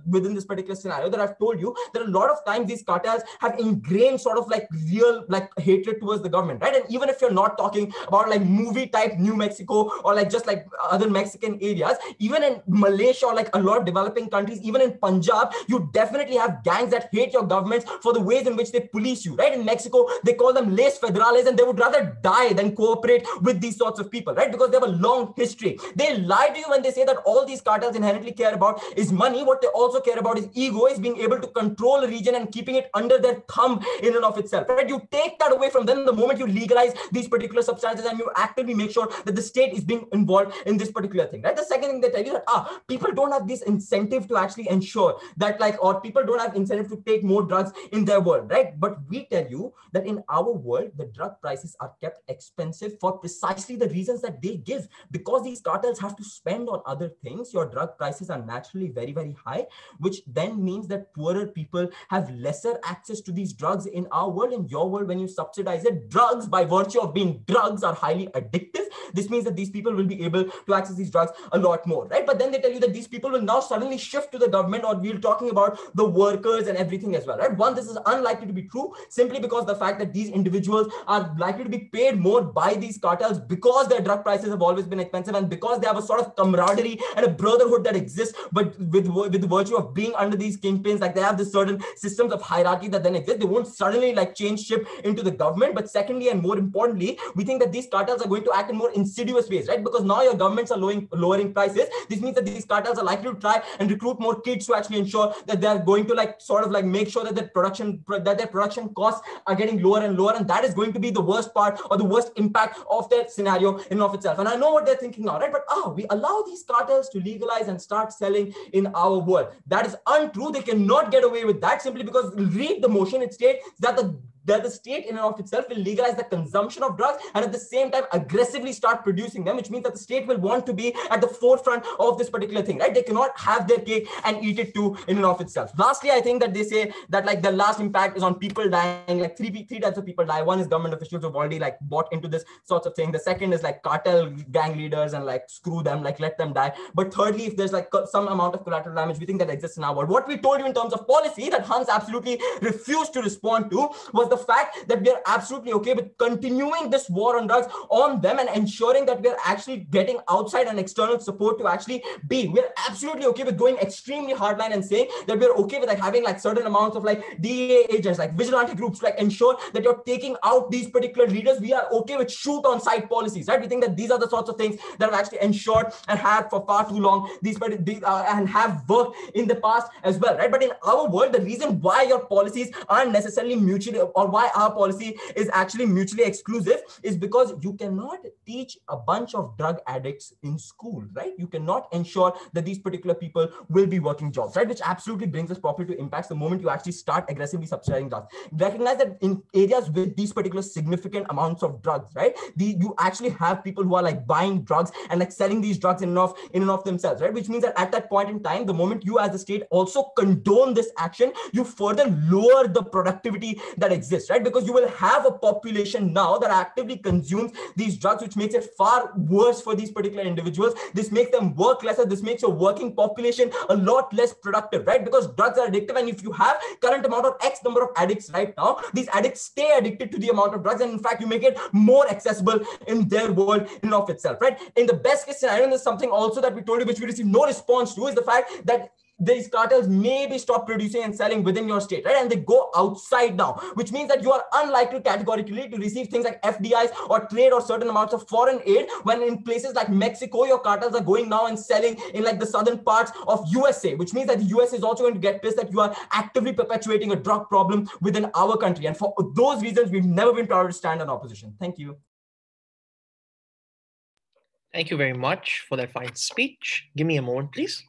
scenario that I've told you, that a lot of times these cartels have ingrained sort of like real like hatred towards the government, right? And even if you're not talking about like movie type New Mexico or like just like other Mexican areas, even in Malaysia or like a lot of developing countries, even in Punjab, you definitely have gangs that hate your governments for the ways in which they police you, right? In Mexico, they call them les federales, and they would rather die than cooperate with these sorts of people, right? Because they have a long history. They lie to you when they say that all these cartels inherently care about is money. What they also care about is ego, is being able to control a region and keeping it under their thumb in and of itself, right? You take that away from them the moment you legalize these particular substances and you actively make sure that the state is being involved in this particular thing, right? The second thing they tell you that people don't have this incentive to actually ensure that like, or people don't have incentive to take more drugs in their world, right? But we tell you that in our world, the drug prices are kept expensive for precisely the reasons that they give. Because these cartels have to spend on other things, your drug prices are naturally very, very high, which then means that poorer people have lesser access to these drugs. In our world, in your world, when you subsidize it, drugs by virtue of being drugs are highly addictive. This means that these people will be able to access these drugs a lot more, right? But then they tell you that these people will now suddenly shift to the government, or we're talking about the workers and everything as well, right? One, this is unlikely to be true, simply because the fact that these individuals are likely to be paid more by these cartels because their drug prices have always been expensive, and because they have a sort of camaraderie and a brotherhood that exists, but with virtue of being under these kingpins, like they have this certain systems of hierarchy that then exist. They won't suddenly like change ship into the government. But secondly, and more importantly, we think that these cartels are going to act in more insidious ways, right? Because now your governments are lowering prices. This means that these cartels are likely to try and recruit more kids to actually ensure that they're going to like sort of like make sure that their production costs are getting lower and lower, and that is going to be the worst part or the worst impact of their scenario in and of itself. And I know what they're thinking now, right? But we allow these cartels to legalize and start selling in our world. That is untrue. They cannot get away with that, simply because read the motion. It states that the state in and of itself will legalize the consumption of drugs and at the same time aggressively start producing them, which means that the state will want to be at the forefront of this particular thing, right? They cannot have their cake and eat it too in and of itself. Lastly, I think that they say that like the last impact is on people dying. Like three types of people die. One is government officials who have already like bought into this sorts of thing. The second is like cartel gang leaders and like screw them, like let them die. But thirdly, if there's like some amount of collateral damage, we think that exists in our world. What we told you in terms of policy that Hans absolutely refused to respond to was the fact that we are absolutely okay with continuing this war on drugs on them and ensuring that we are actually getting outside and external support to actually be. We're absolutely okay with going extremely hardline and saying that we're okay with like having like certain amounts of like DEA agents, like vigilante groups, to like ensure that you're taking out these particular leaders. We are okay with shoot on sight policies, right? We think that these are the sorts of things that have actually ensured and had for far too long and have worked in the past as well, right? But in our world, the reason why your policies aren't necessarily mutually, or why our policy is actually mutually exclusive, is because you cannot teach a bunch of drug addicts in school, right? You cannot ensure that these particular people will be working jobs, right? Which absolutely brings us properly to impacts the moment you actually start aggressively subsidizing drugs. Recognize that in areas with these particular significant amounts of drugs, right, you actually have people who are like buying drugs and like selling these drugs in and of themselves, right? Which means that at that point in time, the moment you as the state also condone this action, you further lower the productivity that exists, right? Because you will have a population now that actively consumes these drugs, which makes it far worse for these particular individuals. This makes them work lesser. This makes your working population a lot less productive, right? Because drugs are addictive, and if you have current amount of X number of addicts right now, these addicts stay addicted to the amount of drugs, and in fact, you make it more accessible in their world in and of itself, right? In the best case scenario, and there's something also that we told you, which we received no response to, is the fact that these cartels maybe stop producing and selling within your state, right? And they go outside now, which means that you are unlikely categorically to receive things like FDIs or trade or certain amounts of foreign aid, when in places like Mexico, your cartels are going now and selling in like the southern parts of USA, which means that the US is also going to get pissed that you are actively perpetuating a drug problem within our country. And for those reasons, we've never been proud to stand in opposition. Thank you. Thank you very much for that fine speech. Give me a moment, please.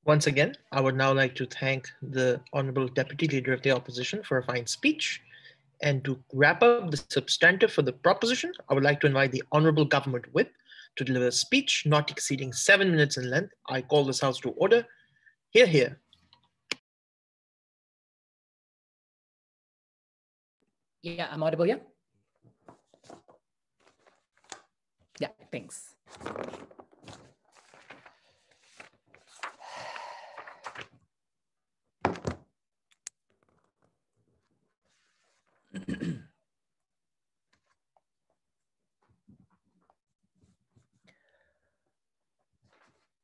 Once again, I would now like to thank the Honorable Deputy Leader of the Opposition for a fine speech. And to wrap up the substantive for the proposition, I would like to invite the Honorable Government Whip to deliver a speech not exceeding 7 minutes in length. I call this House to order. Hear, hear. Yeah, I'm audible, yeah? Yeah, thanks.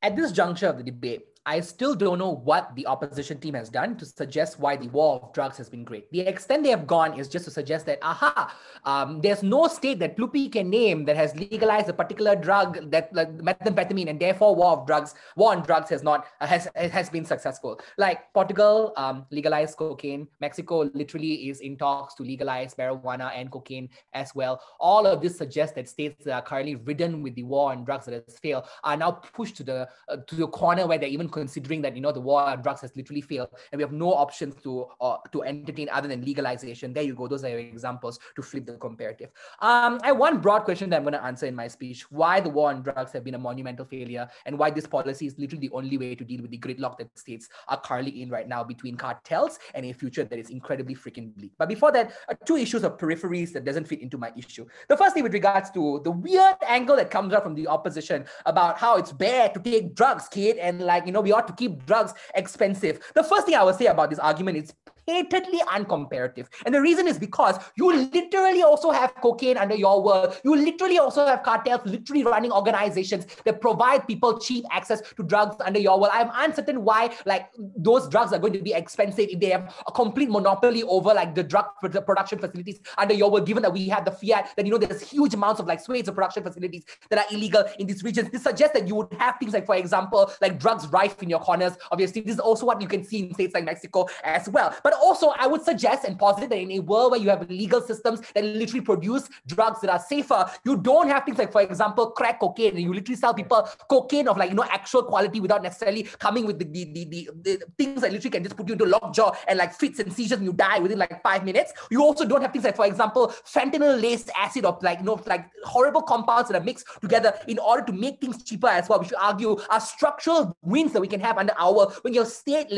At this juncture of the debate, I still don't know what the opposition team has done to suggest why the war of drugs has been great. The extent they have gone is just to suggest that, there's no state that Plupi can name that has legalized a particular drug, that like methamphetamine, and therefore war on drugs has been successful. Like Portugal legalized cocaine, Mexico literally is in talks to legalize marijuana and cocaine as well. All of this suggests that states that are currently ridden with the war on drugs that has failed are now pushed to the corner where they're even considering that, the war on drugs has literally failed and we have no options to entertain other than legalization. There you go. Those are your examples to flip the comparative. I have one broad question that I'm going to answer in my speech: why the war on drugs have been a monumental failure, and why this policy is literally the only way to deal with the gridlock that states are currently in right now between cartels and a future that is incredibly freaking bleak. But before that, two issues of peripheries that doesn't fit into my issue. The first thing with regards to the weird angle that comes out from the opposition about how it's bad to take drugs, kid, and we ought to keep drugs expensive. The first thing I will say about this argument is patently uncomparative. And the reason is because you literally also have cocaine under your world. You literally also have cartels literally running organizations that provide people cheap access to drugs under your world. I'm uncertain why those drugs are going to be expensive if they have a complete monopoly over the drug production facilities under your world, given that we have the fiat that there's huge amounts of swathes of production facilities that are illegal in these regions. This suggests that you would have things for example, drugs rife in your corners. Obviously, this is also what you can see in states like Mexico as well. But also, I would suggest and posit that in a world where you have legal systems that literally produce drugs that are safer, you don't have things for example, crack cocaine, and you literally sell people cocaine of actual quality without necessarily coming with the things that literally can just put you into lockjaw and fits and seizures and you die within 5 minutes. You also don't have things for example, fentanyl-laced acid or horrible compounds that are mixed together in order to make things cheaper as well, which we argue are structural wins that we can have under our when your state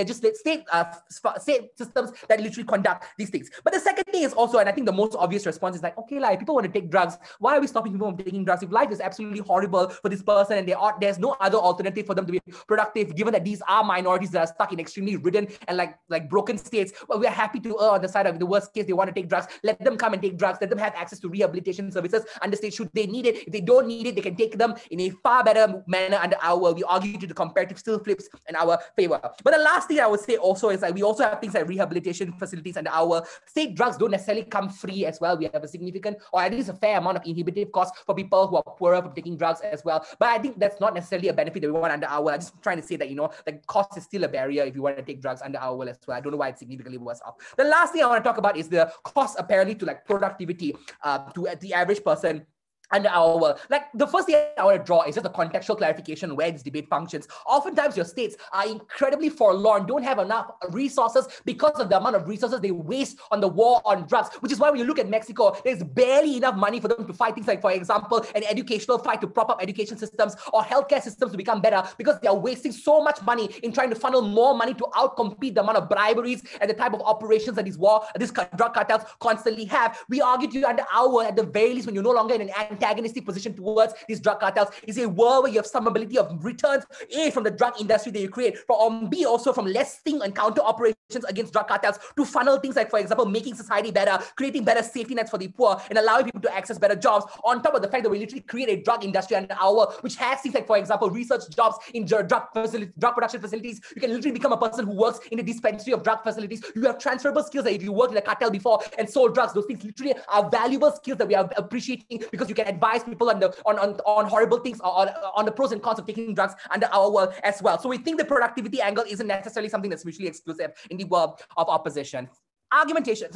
systems that literally conduct these things. But the second thing is also, and I think the most obvious response is okay, if people want to take drugs, why are we stopping people from taking drugs? If life is absolutely horrible for this person and there's no other alternative for them to be productive, given that these are minorities that are stuck in extremely ridden and broken states, well, we are happy to err on the side of the worst case. They want to take drugs, let them come and take drugs, let them have access to rehabilitation services under state should they need it. If they don't need it, they can take them in a far better manner under our world. We argue to the comparative still flips in our favor. But the last thing I would say also is we also have things like rehabilitation facilities under our state. Drugs don't necessarily come free as well. We have a significant or at least a fair amount of inhibitive costs for people who are poorer from taking drugs as well. But I think that's not necessarily a benefit that we want under our world. I'm just trying to say that cost is still a barrier if you want to take drugs under our world as well. I don't know why it's significantly worse off. The last thing I want to talk about is the cost apparently to productivity to the average person under our world. The first thing I want to draw is just a contextual clarification where this debate functions. Oftentimes your states are incredibly forlorn, don't have enough resources because of the amount of resources they waste on the war on drugs, which is why when you look at Mexico, there's barely enough money for them to fight things for example, an educational fight to prop up education systems or healthcare systems to become better, because they are wasting so much money in trying to funnel more money to outcompete the amount of briberies and the type of operations that these drug cartels constantly have. We argue to you under our world, at the very least, when you're no longer in an antagonistic position towards these drug cartels, is a world where you have some ability of returns, A, from the drug industry that you create, or B, also from less sting and counter operations against drug cartels to funnel things for example, making society better, creating better safety nets for the poor, and allowing people to access better jobs, on top of the fact that we literally create a drug industry under our world, which has things for example, research jobs in drug production facilities. You can literally become a person who works in the dispensary of drug facilities. You have transferable skills that if you worked in a cartel before and sold drugs, those things literally are valuable skills that we are appreciating, because you can advise people on horrible things or on the pros and cons of taking drugs under our world as well. So we think the productivity angle isn't necessarily something that's mutually exclusive in the world of opposition. Argumentation,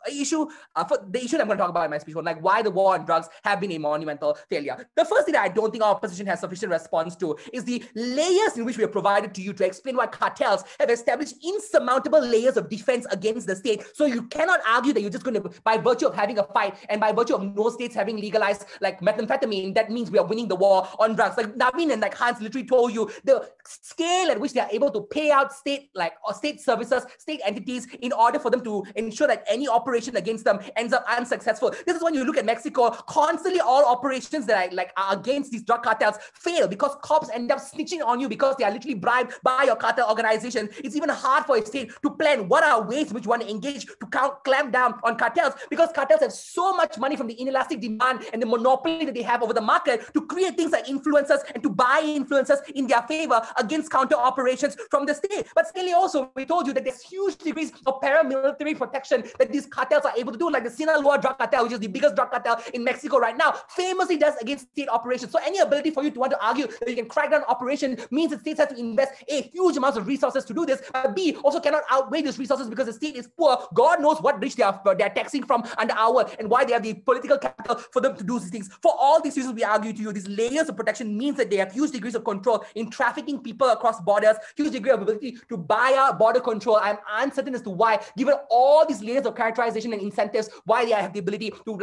issue for the issue that I'm going to talk about in my speech, why the war on drugs have been a monumental failure. The first thing that I don't think our opposition has sufficient response to is the layers in which we have provided to you to explain why cartels have established insurmountable layers of defense against the state. So you cannot argue that you're just going to, by virtue of having a fight and by virtue of no states having legalized methamphetamine, that means we are winning the war on drugs. Naveen and Hans literally told you the scale at which they are able to pay out state services, state entities in order for them to ensure that any operation operation against them ends up unsuccessful. This is when you look at Mexico, constantly all operations that are against these drug cartels fail because cops end up snitching on you because they are literally bribed by your cartel organization. It's even hard for a state to plan what are ways which you want to engage to clamp down on cartels, because cartels have so much money from the inelastic demand and the monopoly that they have over the market to create things like influencers and to buy influencers in their favor against counter operations from the state. But secondly, also, we told you that there's huge degrees of paramilitary protection that these cartels are able to do, like the Sinaloa drug cartel, which is the biggest drug cartel in Mexico right now, famously does against state operations. So any ability for you to want to argue that you can crack down operation means that states have to invest A, huge amounts of resources to do this, but B, also cannot outweigh these resources because the state is poor. God knows what rich they're taxing from under our, and why they have the political capital for them to do these things. For all these reasons, we argue to you, these layers of protection means that they have huge degrees of control in trafficking people across borders, huge degree of ability to buy out border control. I'm uncertain as to why, given all these layers of characterization and incentives, why they have the ability to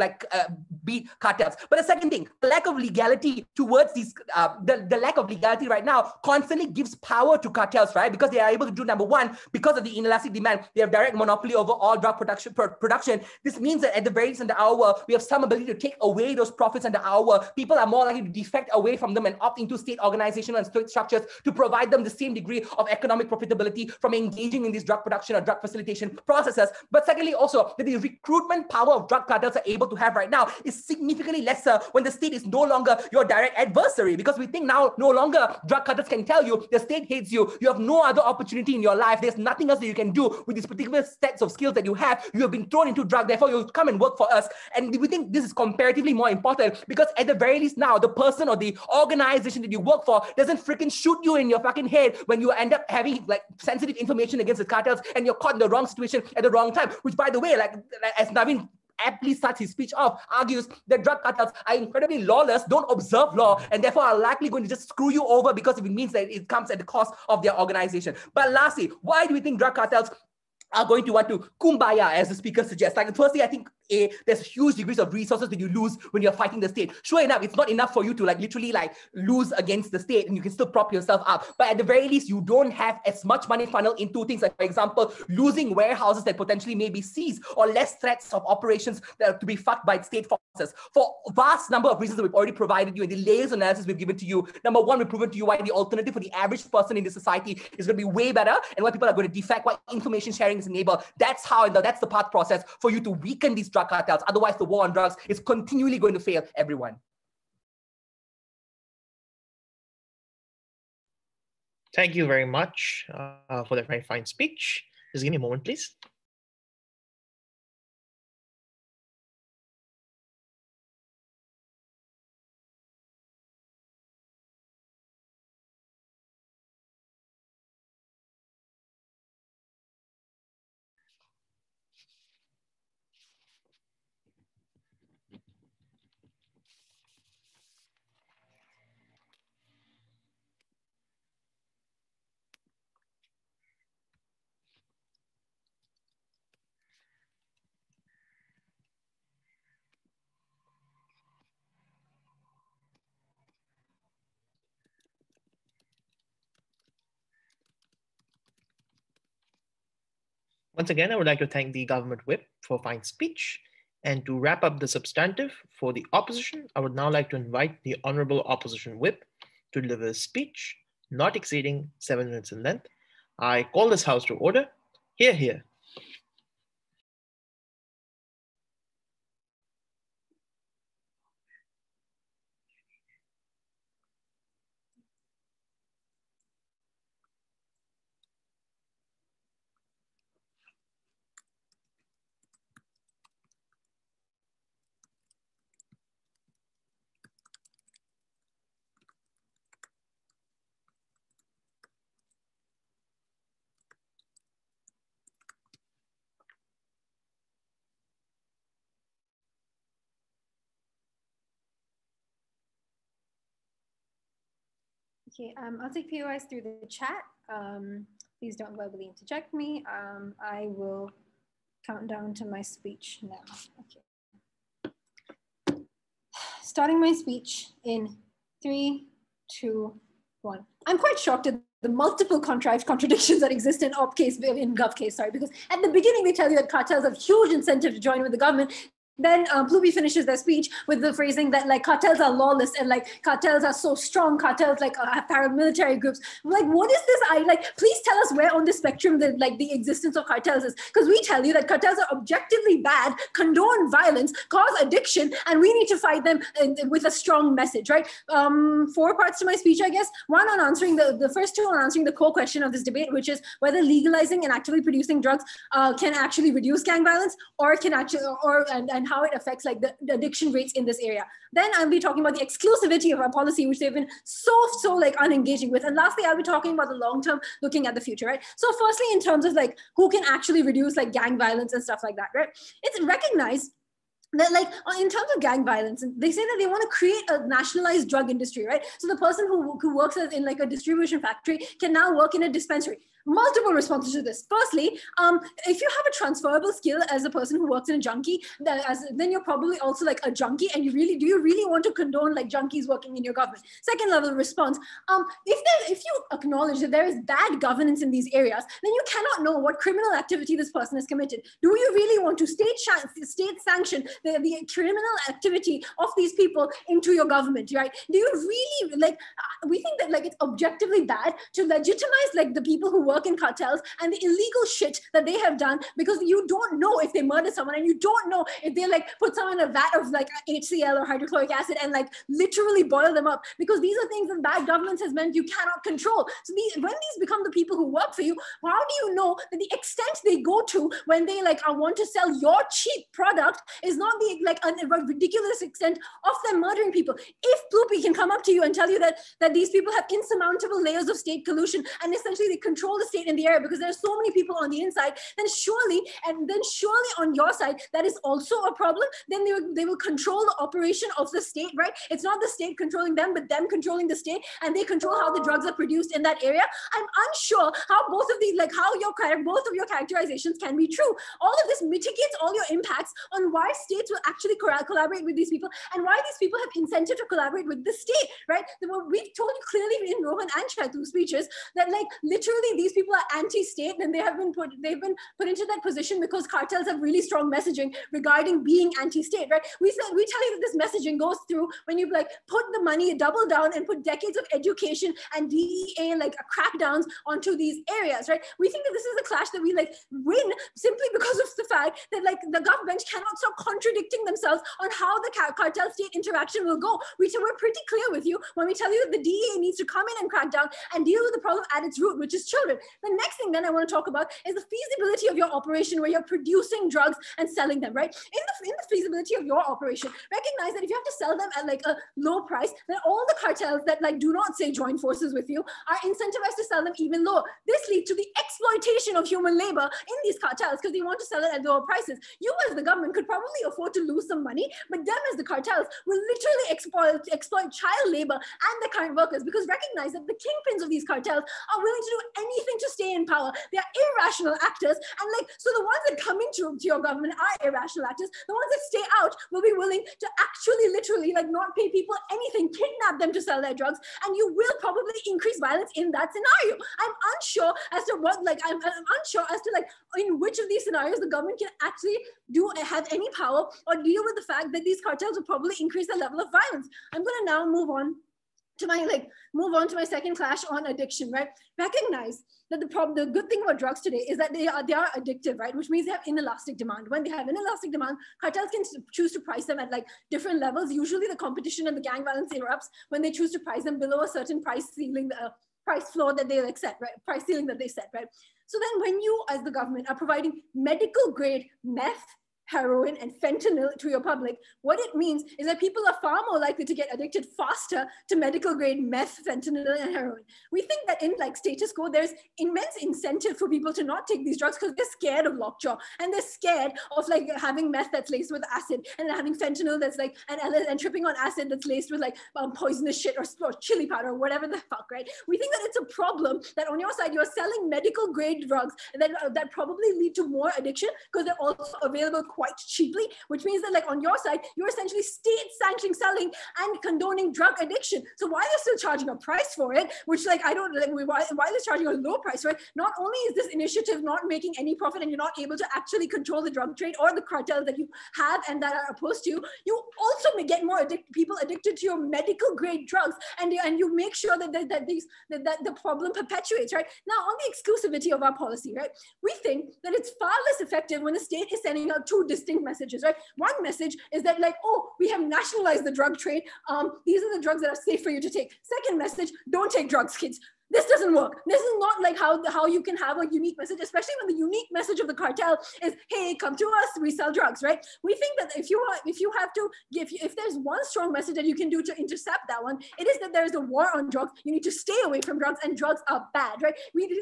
beat cartels. But the second thing, the lack of legality towards these, the lack of legality right now constantly gives power to cartels, right? Because they are able to do, number one, because of the inelastic demand, they have direct monopoly over all drug production. This means that at the very least in the hour, we have some ability to take away those profits in the hour. People are more likely to defect away from them and opt into state organizational and state structures to provide them the same degree of economic profitability from engaging in these drug production or drug facilitation processes. But secondly, also, that the recruitment power of drug cartels are able to have right now is significantly lesser when the state is no longer your direct adversary, because we think now no longer drug cartels can tell you the state hates you, you have no other opportunity in your life, there's nothing else that you can do with these particular sets of skills that you have been thrown into drug, therefore you come and work for us. And we think this is comparatively more important because at the very least now, the person or the organization that you work for doesn't freaking shoot you in your fucking head when you end up having like sensitive information against the cartels and you're caught in the wrong situation at the wrong time, which by the way, like as Naveen aptly starts his speech off, argues that drug cartels are incredibly lawless, don't observe law, and therefore are likely going to just screw you over because it means that it comes at the cost of their organization. But lastly, why do we think drug cartels are going to want to kumbaya, as the speaker suggests? Like, firstly, I think there's huge degrees of resources that you lose when you're fighting the state. Sure enough, it's not enough for you to literally lose against the state and you can still prop yourself up. But at the very least, you don't have as much money funneled into things like, for example, losing warehouses that potentially may be seized, or less threats of operations that are to be fucked by state forces. For a vast number of reasons that we've already provided you in the layers of analysis we've given to you. Number one, we've proven to you why the alternative for the average person in this society is going to be way better, and why people are going to defect, why information sharing is enabled. That's how, that's the path process for you to weaken these drug cartels. Otherwise, the war on drugs is continually going to fail everyone. Thank you very much for that very fine speech. Just give me a moment, please. Once again, I would like to thank the government whip for a fine speech. And to wrap up the substantive for the opposition, I would now like to invite the Honorable Opposition Whip to deliver a speech not exceeding 7 minutes in length. I call this House to order. Hear, hear. Okay, I'll take POIs through the chat. Please don't verbally interject me. I will count down to my speech now. Okay. Starting my speech in 3, 2, one. I'm quite shocked at the multiple contrived contradictions that exist in gov case, because at the beginning they tell you that cartels have huge incentive to join with the government. Then Pluby finishes their speech with the phrasing that like cartels are lawless and like cartels are so strong, cartels like have paramilitary groups. I'm like, what is this? Please tell us where on the spectrum that like the existence of cartels is, because we tell you that cartels are objectively bad, condone violence, cause addiction, and we need to fight them with a strong message, right? 4 parts to my speech, I guess. One on answering the first two on answering the core question of this debate, which is whether legalizing and actively producing drugs can actually reduce gang violence, or can actually and how it affects like the addiction rates in this area. Then I'll be talking about the exclusivity of our policy, which they've been so like unengaging with. And lastly, I'll be talking about the long term, looking at the future, right? So firstly, in terms of like who can actually reduce like gang violence and stuff like that, right? It's recognized that like in terms of gang violence, they say that they want to create a nationalized drug industry, right? So the person who works in like a distribution factory can now work in a dispensary. Multiple responses to this. Firstly, if you have a transferable skill as a person who works in a junkie, then you're probably also like a junkie, and do you really want to condone like junkies working in your government? Second level response, if you acknowledge that there is bad governance in these areas, then you cannot know what criminal activity this person has committed. Do you really want to state sanction the criminal activity of these people into your government, right? Do you really like? We think that like it's objectively bad to legitimize like the people who work in cartels and the illegal shit that they have done, because you don't know if they murder someone, and you don't know if they like put someone in a vat of like HCl or hydrochloric acid and like literally boil them up, because these are things that bad governance has meant you cannot control. So when these become the people who work for you, how do you know that the extent they go to when they like want to sell your cheap product is not the like a ridiculous extent of them murdering people? If Plupi can come up to you and tell you that these people have insurmountable layers of state collusion and essentially they control the state in the area because there are so many people on the inside, then surely on your side that is also a problem. Then they will control the operation of the state, right? It's not the state controlling them, but them controlling the state, and they control how the drugs are produced in that area. I'm unsure how both of your characterizations can be true. All of this mitigates all your impacts on why states will actually collaborate with these people and why these people have incentive to collaborate with the state, right? We've told you clearly in Rohan and Chaitu's speeches that like literally these people are anti-state, and they've been put into that position because cartels have really strong messaging regarding being anti-state, right? We tell you that this messaging goes through when you like put the money, double down, and put decades of education and DEA like crackdowns onto these areas, right? We think that this is a clash that we like win simply because of the fact that like the government cannot stop contradicting themselves on how the cartel state interaction will go. We're pretty clear with you when we tell you that the DEA needs to come in and crack down and deal with the problem at its root, which is children. The next thing then I want to talk about is the feasibility of your operation where you're producing drugs and selling them, right? In the feasibility of your operation, recognize that if you have to sell them at like a low price, then all the cartels that like do not say join forces with you are incentivized to sell them even lower. This leads to the exploitation of human labor in these cartels because they want to sell it at lower prices. You as the government could probably afford to lose some money, but them as the cartels will literally exploit child labor and the current workers, because recognize that the kingpins of these cartels are willing to do anything to stay in power. They are irrational actors, and like so the ones that come into your government are irrational actors. The ones that stay out will be willing to actually literally like not pay people anything, kidnap them to sell their drugs, and you will probably increase violence in that scenario. I'm unsure as to what like I'm unsure as to like in which of these scenarios the government can actually have any power or deal with the fact that these cartels will probably increase the level of violence. I'm going to now move on to my second clash on addiction, right? Recognize that the good thing about drugs today is that they are addictive, right? Which means they have inelastic demand. When they have inelastic demand, cartels can choose to price them at like different levels. Usually the competition and the gang violence erupts when they choose to price them below a certain price ceiling, price floor that they'll accept, right? Price ceiling that they set, right? So then when you as the government are providing medical grade meth, heroin, and fentanyl to your public, what it means is that people are far more likely to get addicted faster to medical grade meth, fentanyl, and heroin. We think that in like status quo, there's immense incentive for people to not take these drugs because they're scared of lockjaw, and they're scared of like having meth that's laced with acid, and having fentanyl that's like, and tripping on acid that's laced with like poisonous shit or chili powder or whatever the fuck, right? We think that it's a problem that on your side, you're selling medical grade drugs that probably lead to more addiction because they're also available quite cheaply, which means that like on your side, you're essentially state sanctioning selling and condoning drug addiction. So while you're still charging a price for it, which like I don't like, why they're charging a low price for it, not only is this initiative not making any profit and you're not able to actually control the drug trade or the cartels that you have and that are opposed to you, you also may get more people addicted to your medical grade drugs, and you make sure that the problem perpetuates, right? Now on the exclusivity of our policy, right, we think that it's far less effective when the state is sending out two distinct messages, right? One message is that like, oh, we have nationalized the drug trade. These are the drugs that are safe for you to take. Second message, don't take drugs, kids. This doesn't work. This is not like how you can have a unique message, especially when the unique message of the cartel is, hey, come to us, we sell drugs, right? We think that if there's one strong message that you can do to intercept that one, it is that there is a war on drugs. You need to stay away from drugs, and drugs are bad, right? We think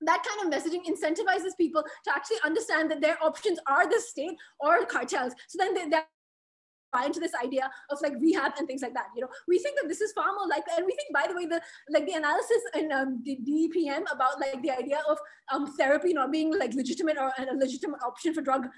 that kind of messaging incentivizes people to actually understand that their options are the state or cartels. So then they're buy into this idea of like rehab and things like that. You know, we think that this is far more likely, and we think, by the way, the analysis in the DPM about like the idea of therapy not being like legitimate or a legitimate option for drug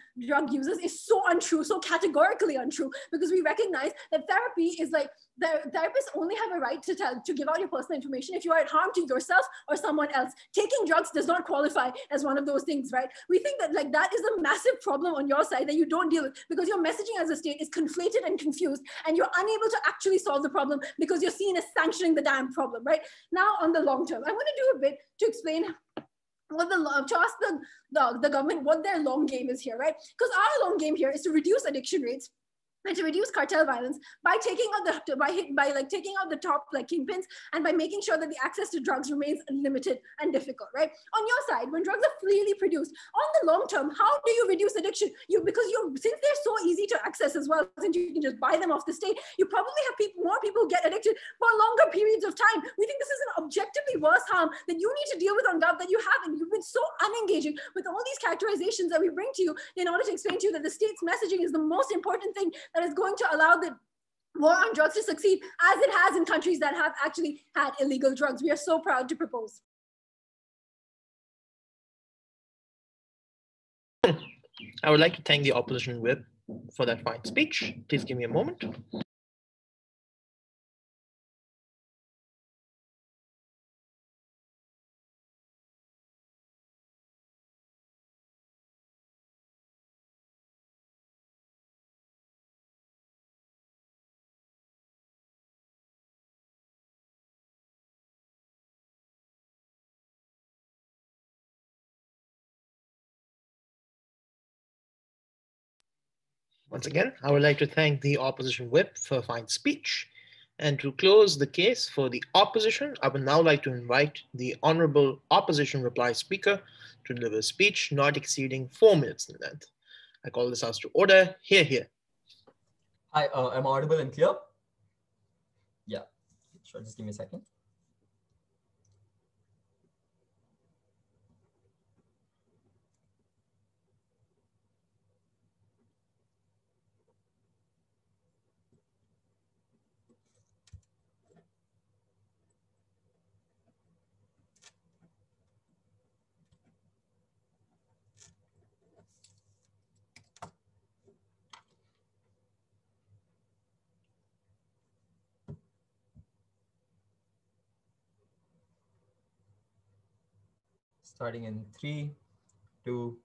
users is so untrue, so categorically untrue, because we recognize that therapy is like, the therapists only have a right to give out your personal information if you are at harm to yourself or someone else. Taking drugs does not qualify as one of those things, right? We think that like that is a massive problem on your side that you don't deal with, because your messaging as a state is conflated and confused, and you're unable to actually solve the problem because you're seen as sanctioning the damn problem, right? Now on the long term, I'm going to do a bit to explain what to ask the government what their long game is here, right? Because our long game here is to reduce addiction rates and to reduce cartel violence by taking out taking out the top like kingpins, and by making sure that the access to drugs remains limited and difficult, right? On your side, when drugs are freely produced, on the long term, how do you reduce addiction? Since they're so easy to access as well, since you can just buy them off the state, you probably have more people get addicted for longer periods of time. We think this is an objectively worse harm that you need to deal with on Gov that you haven't. You've been so unengaging with all these characterizations that we bring to you in order to explain to you that the state's messaging is the most important thing that is going to allow the war on drugs to succeed, as it has in countries that have actually had illegal drugs. We are so proud to propose. I would like to thank the opposition whip for that fine speech. Please give me a moment. Once again, I would like to thank the opposition whip for a fine speech. And to close the case for the opposition, I would now like to invite the Honorable Opposition Reply Speaker to deliver a speech not exceeding 4 minutes in length. I call this House to order. Hear, hear. Hi, am I audible and clear? Yeah, sure, just give me a second. Starting in 3, 2,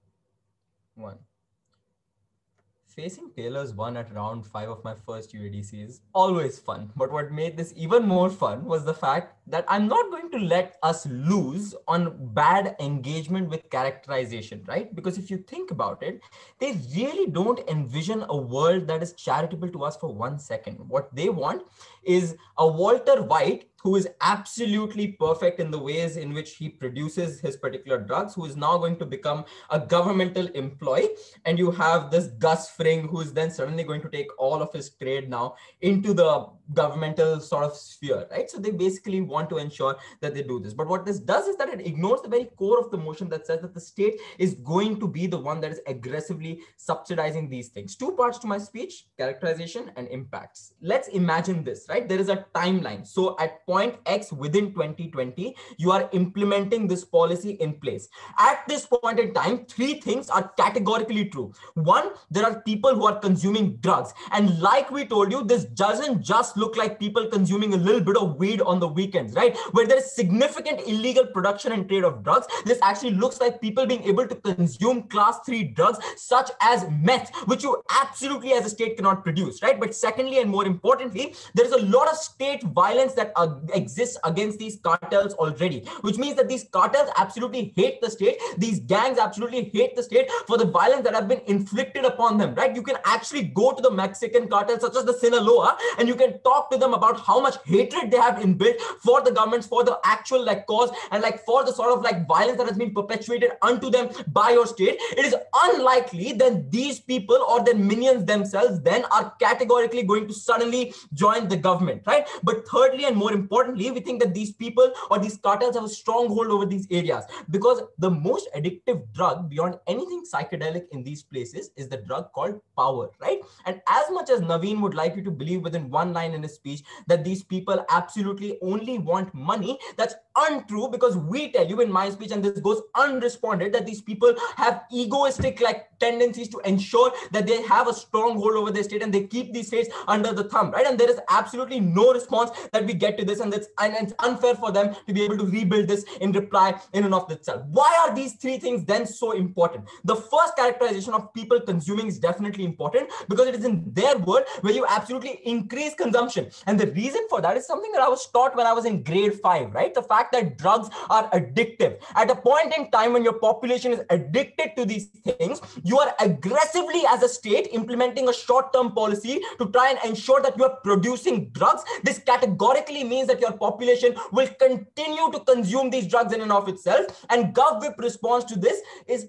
1. Facing Taylor's one at round 5 of my first UADC is always fun. But what made this even more fun was the fact that I'm not going to let us lose on bad engagement with characterization, right? Because if you think about it, they really don't envision a world that is charitable to us for 1 second. What they want is a Walter White who is absolutely perfect in the ways in which he produces his particular drugs, who is now going to become a governmental employee. And you have this Gus spring, who's then suddenly going to take all of his trade now into the governmental sort of sphere, right? So they basically want to ensure that they do this. But what this does is that it ignores the very core of the motion that says that the state is going to be the one that is aggressively subsidizing these things. Two parts to my speech: characterization and impacts. Let's imagine this, right? There is a timeline. So at point X within 2020, you are implementing this policy in place. At this point in time, three things are categorically true. One, there are people who are consuming drugs. And like we told you, this doesn't just look like people consuming a little bit of weed on the weekends, right? Where there is significant illegal production and trade of drugs. This actually looks like people being able to consume class 3 drugs such as meth, which you absolutely as a state cannot produce, right? But secondly, and more importantly, there is a lot of state violence that exists against these cartels already, which means that these cartels absolutely hate the state. These gangs absolutely hate the state for the violence that have been inflicted upon them, right? You can actually go to the Mexican cartels such as the Sinaloa and you can talk to them about how much hatred they have inbuilt for the governments, for the actual cause, and for the sort of violence that has been perpetuated unto them by your state. It is unlikely that these people or their minions themselves then are categorically going to suddenly join the government, right? But thirdly, and more importantly, we think that these people or these cartels have a stronghold over these areas, because the most addictive drug beyond anything psychedelic in these places is the drug called power, right? And as much as Naveen would like you to believe within one line in his speech that these people absolutely only want money, that's untrue, because we tell you in my speech, and this goes unresponded, that these people have egoistic tendencies to ensure that they have a strong hold over their state and they keep these states under the thumb, right? And there is absolutely no response that we get to this, and it's unfair for them to be able to rebuild this in reply in and of itself. Why are these three things then so important? The first, characterization of people consuming, is definitely important because it is in their world where you absolutely increase consumption. And the reason for that is something that I was taught when I was in grade 5, right? The fact that drugs are addictive. At a point in time when your population is addicted to these things, you are aggressively as a state implementing a short-term policy to try and ensure that you are producing drugs. This categorically means that your population will continue to consume these drugs in and of itself. And GovWhip response to this is,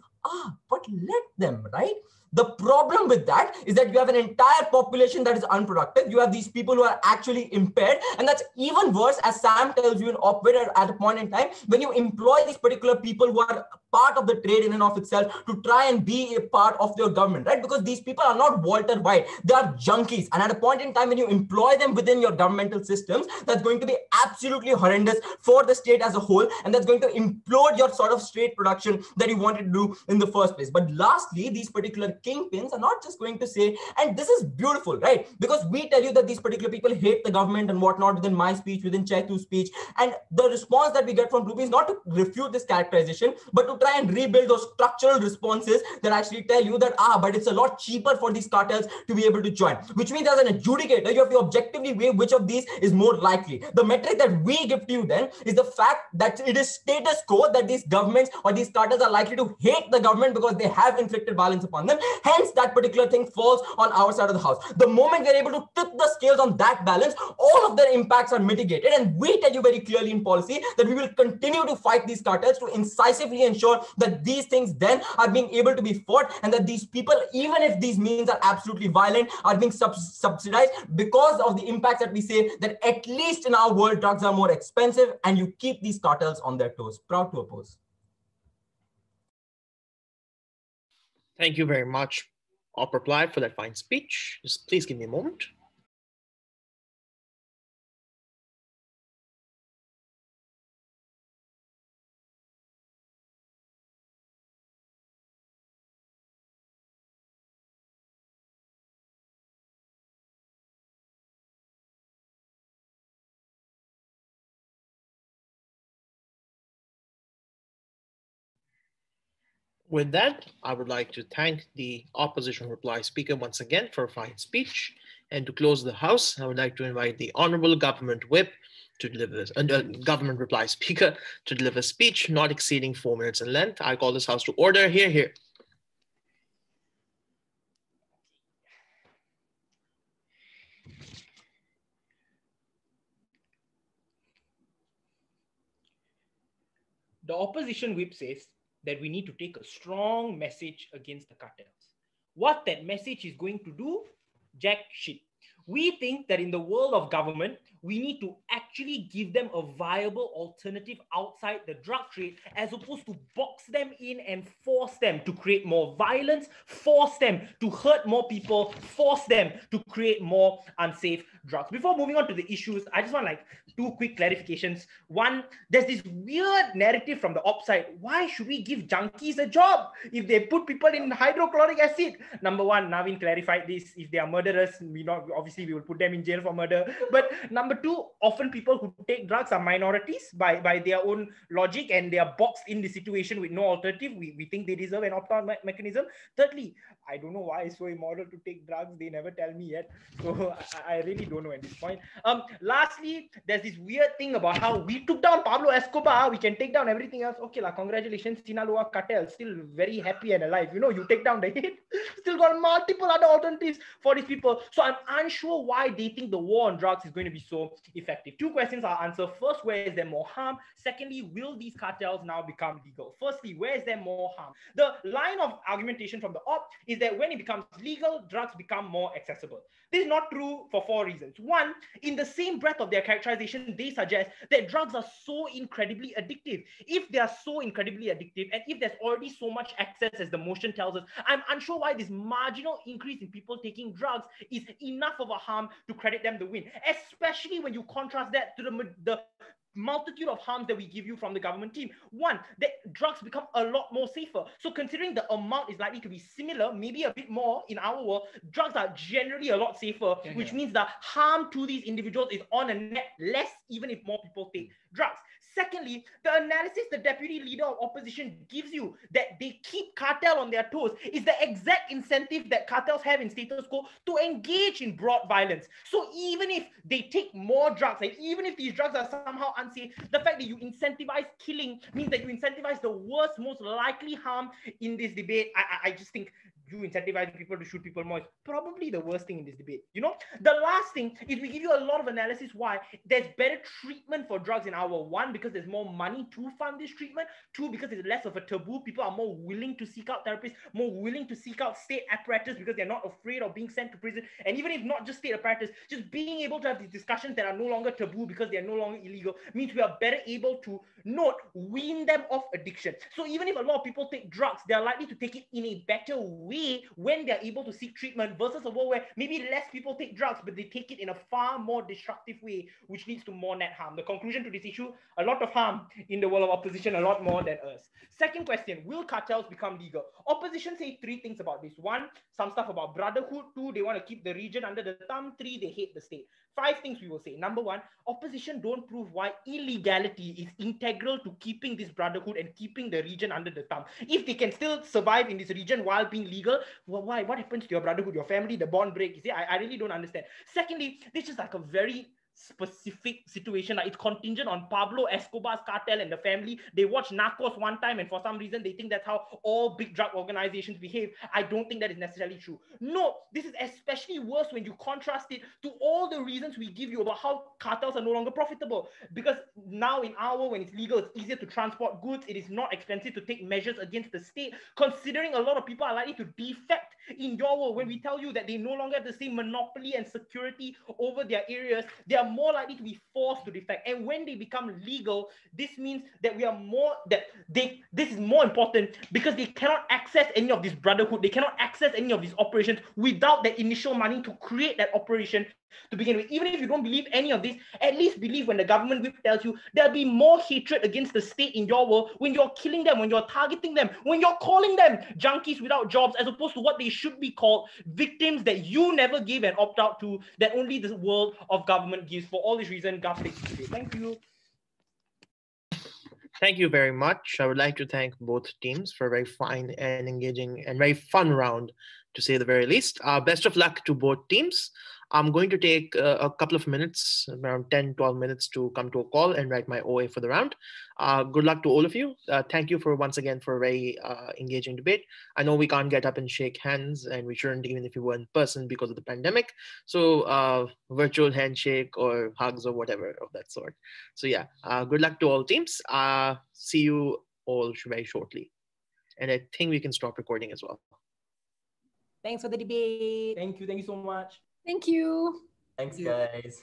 but let them, right? The problem with that is that you have an entire population that is unproductive. You have these people who are actually impaired. And that's even worse, as Sam tells you in op-ed at a point in time, when you employ these particular people who are part of the trade in and of itself to try and be a part of your government, right? Because these people are not Walter White. They are junkies. And at a point in time, when you employ them within your governmental systems, that's going to be absolutely horrendous for the state as a whole. And that's going to implode your sort of state production that you wanted to do in the first place. But lastly, these particular kingpins are not just going to say, and this is beautiful, right? Because we tell you that these particular people hate the government and whatnot within my speech, within Chaitu's speech. And the response that we get from Ruby is not to refute this characterization, but to try and rebuild those structural responses that actually tell you that, but it's a lot cheaper for these cartels to be able to join. Which means as an adjudicator, you have to objectively weigh which of these is more likely. The metric that we give to you then is the fact that it is status quo that these governments or these cartels are likely to hate the government because they have inflicted violence upon them. Hence, that particular thing falls on our side of the house. The moment we're able to tip the scales on that balance, all of their impacts are mitigated. And we tell you very clearly in policy that we will continue to fight these cartels to incisively ensure that these things then are being able to be fought, and that these people, even if these means are absolutely violent, are being subsidized because of the impacts that we say that at least in our world, drugs are more expensive and you keep these cartels on their toes. Proud to oppose. Thank you very much, Op Reply, for that fine speech. Just please give me a moment. With that, I would like to thank the opposition reply speaker once again for a fine speech. And to close the house, I would like to invite the Honorable Government Whip to deliver, Government Reply Speaker to deliver a speech not exceeding 4 minutes in length. I call this house to order. Hear, hear. The opposition whip says that we need to take a strong message against the cartels. What that message is going to do? Jack shit. We think that in the world of government, we need to actually give them a viable alternative outside the drug trade, as opposed to box them in and force them to create more violence, force them to hurt more people, force them to create more unsafe drugs. Before moving on to the issues, I just want like two quick clarifications. One, there's this weird narrative from the op side. Why should we give junkies a job if they put people in hydrochloric acid? Number one, Navin clarified this. If they are murderers, obviously we will put them in jail for murder. But number two, often people who take drugs are minorities by their own logic, and they are boxed in the situation with no alternative. We think they deserve an opt-out mechanism. Thirdly, I don't know why it's so immoral to take drugs. They never tell me yet. So I really don't know at this point. Lastly, there's this weird thing about how we took down Pablo Escobar. We can take down everything else. Okay, congratulations, Sinaloa cartel. Still very happy and alive. You take down the hit. Still got multiple other alternatives for these people. So I'm unsure why they think the war on drugs is going to be so effective. Two questions I'll answer. First, where is there more harm? Secondly, will these cartels now become legal? Firstly, where is there more harm? The line of argumentation from the op is that when it becomes legal, drugs become more accessible. This is not true for four reasons. One, in the same breath of their characterization, they suggest that drugs are so incredibly addictive. If they are so incredibly addictive, and if there's already so much access as the motion tells us, I'm unsure why this marginal increase in people taking drugs is enough of a harm to credit them the win, especially when you contrast that to the multitude of harms that we give you from the government team. One, that drugs become a lot more safer. So considering the amount is likely to be similar, maybe a bit more in our world, drugs are generally a lot safer, which means the harm to these individuals is on a net less, even if more people take drugs. Secondly, the analysis the deputy leader of opposition gives you that they keep cartel on their toes is the exact incentive that cartels have in status quo to engage in broad violence. So even if they take more drugs, and even if these drugs are somehow unsafe, the fact that you incentivize killing means that you incentivize the worst, most likely harm in this debate. I just think you incentivize people to shoot people more is probably the worst thing in this debate. The last thing is we give you a lot of analysis why there's better treatment for drugs in our one, because there's more money to fund this treatment. Two, because it's less of a taboo. People are more willing to seek out therapists, more willing to seek out state apparatus because they're not afraid of being sent to prison. And even if not just state apparatus, just being able to have these discussions that are no longer taboo because they're no longer illegal means we are better able to wean them off addiction. So even if a lot of people take drugs, they're likely to take it in a better way when they're able to seek treatment versus a world where maybe less people take drugs, but they take it in a far more destructive way, which leads to more net harm. The conclusion to this issue, a lot of harm in the world of opposition, a lot more than us. Second question, will cartels become legal? Opposition say three things about this. One, some stuff about brotherhood. Two, they want to keep the region under the thumb. Three, they hate the state. Five things we will say. Number one, opposition don't prove why illegality is integral to keeping this brotherhood and keeping the region under the thumb. If they can still survive in this region while being legal, well, why? What happens to your brotherhood, your family, the bond break? You see, I really don't understand. Secondly, this is like a very specific situation. Like it's contingent on Pablo Escobar's cartel and the family. They watch Narcos one time and for some reason they think that's how all big drug organizations behave. I don't think that is necessarily true. No, this is especially worse when you contrast it to all the reasons we give you about how cartels are no longer profitable. Because now in our world, when it's legal, it's easier to transport goods. It is not expensive to take measures against the state, considering a lot of people are likely to defect in your world. When we tell you that they no longer have the same monopoly and security over their areas, they are more likely to be forced to defect. And when they become legal, this means that this is more important because they cannot access any of this brotherhood. They cannot access any of these operations without the initial money to create that operation to begin with. Even if you don't believe any of this, at least believe when the government whip tells you there'll be more hatred against the state in your world when you're killing them, when you're targeting them, when you're calling them junkies without jobs, as opposed to what they should be called, victims that you never gave an opt-out to, that only the world of government gives. For all this reason, Gov takes today. Thank you. Thank you very much. I would like to thank both teams for a very fine and engaging and very fun round, to say the very least. Best of luck to both teams. I'm going to take a couple of minutes, around 10, 12 minutes to come to a call and write my OA for the round. Good luck to all of you. Thank you for once again for a very engaging debate. I know we can't get up and shake hands, and we shouldn't even if we were in person because of the pandemic. So virtual handshake or hugs or whatever of that sort. So yeah, good luck to all teams. See you all very shortly. And I think we can stop recording as well. Thanks for the debate. Thank you so much. Thank you. Thanks, Yeah. guys.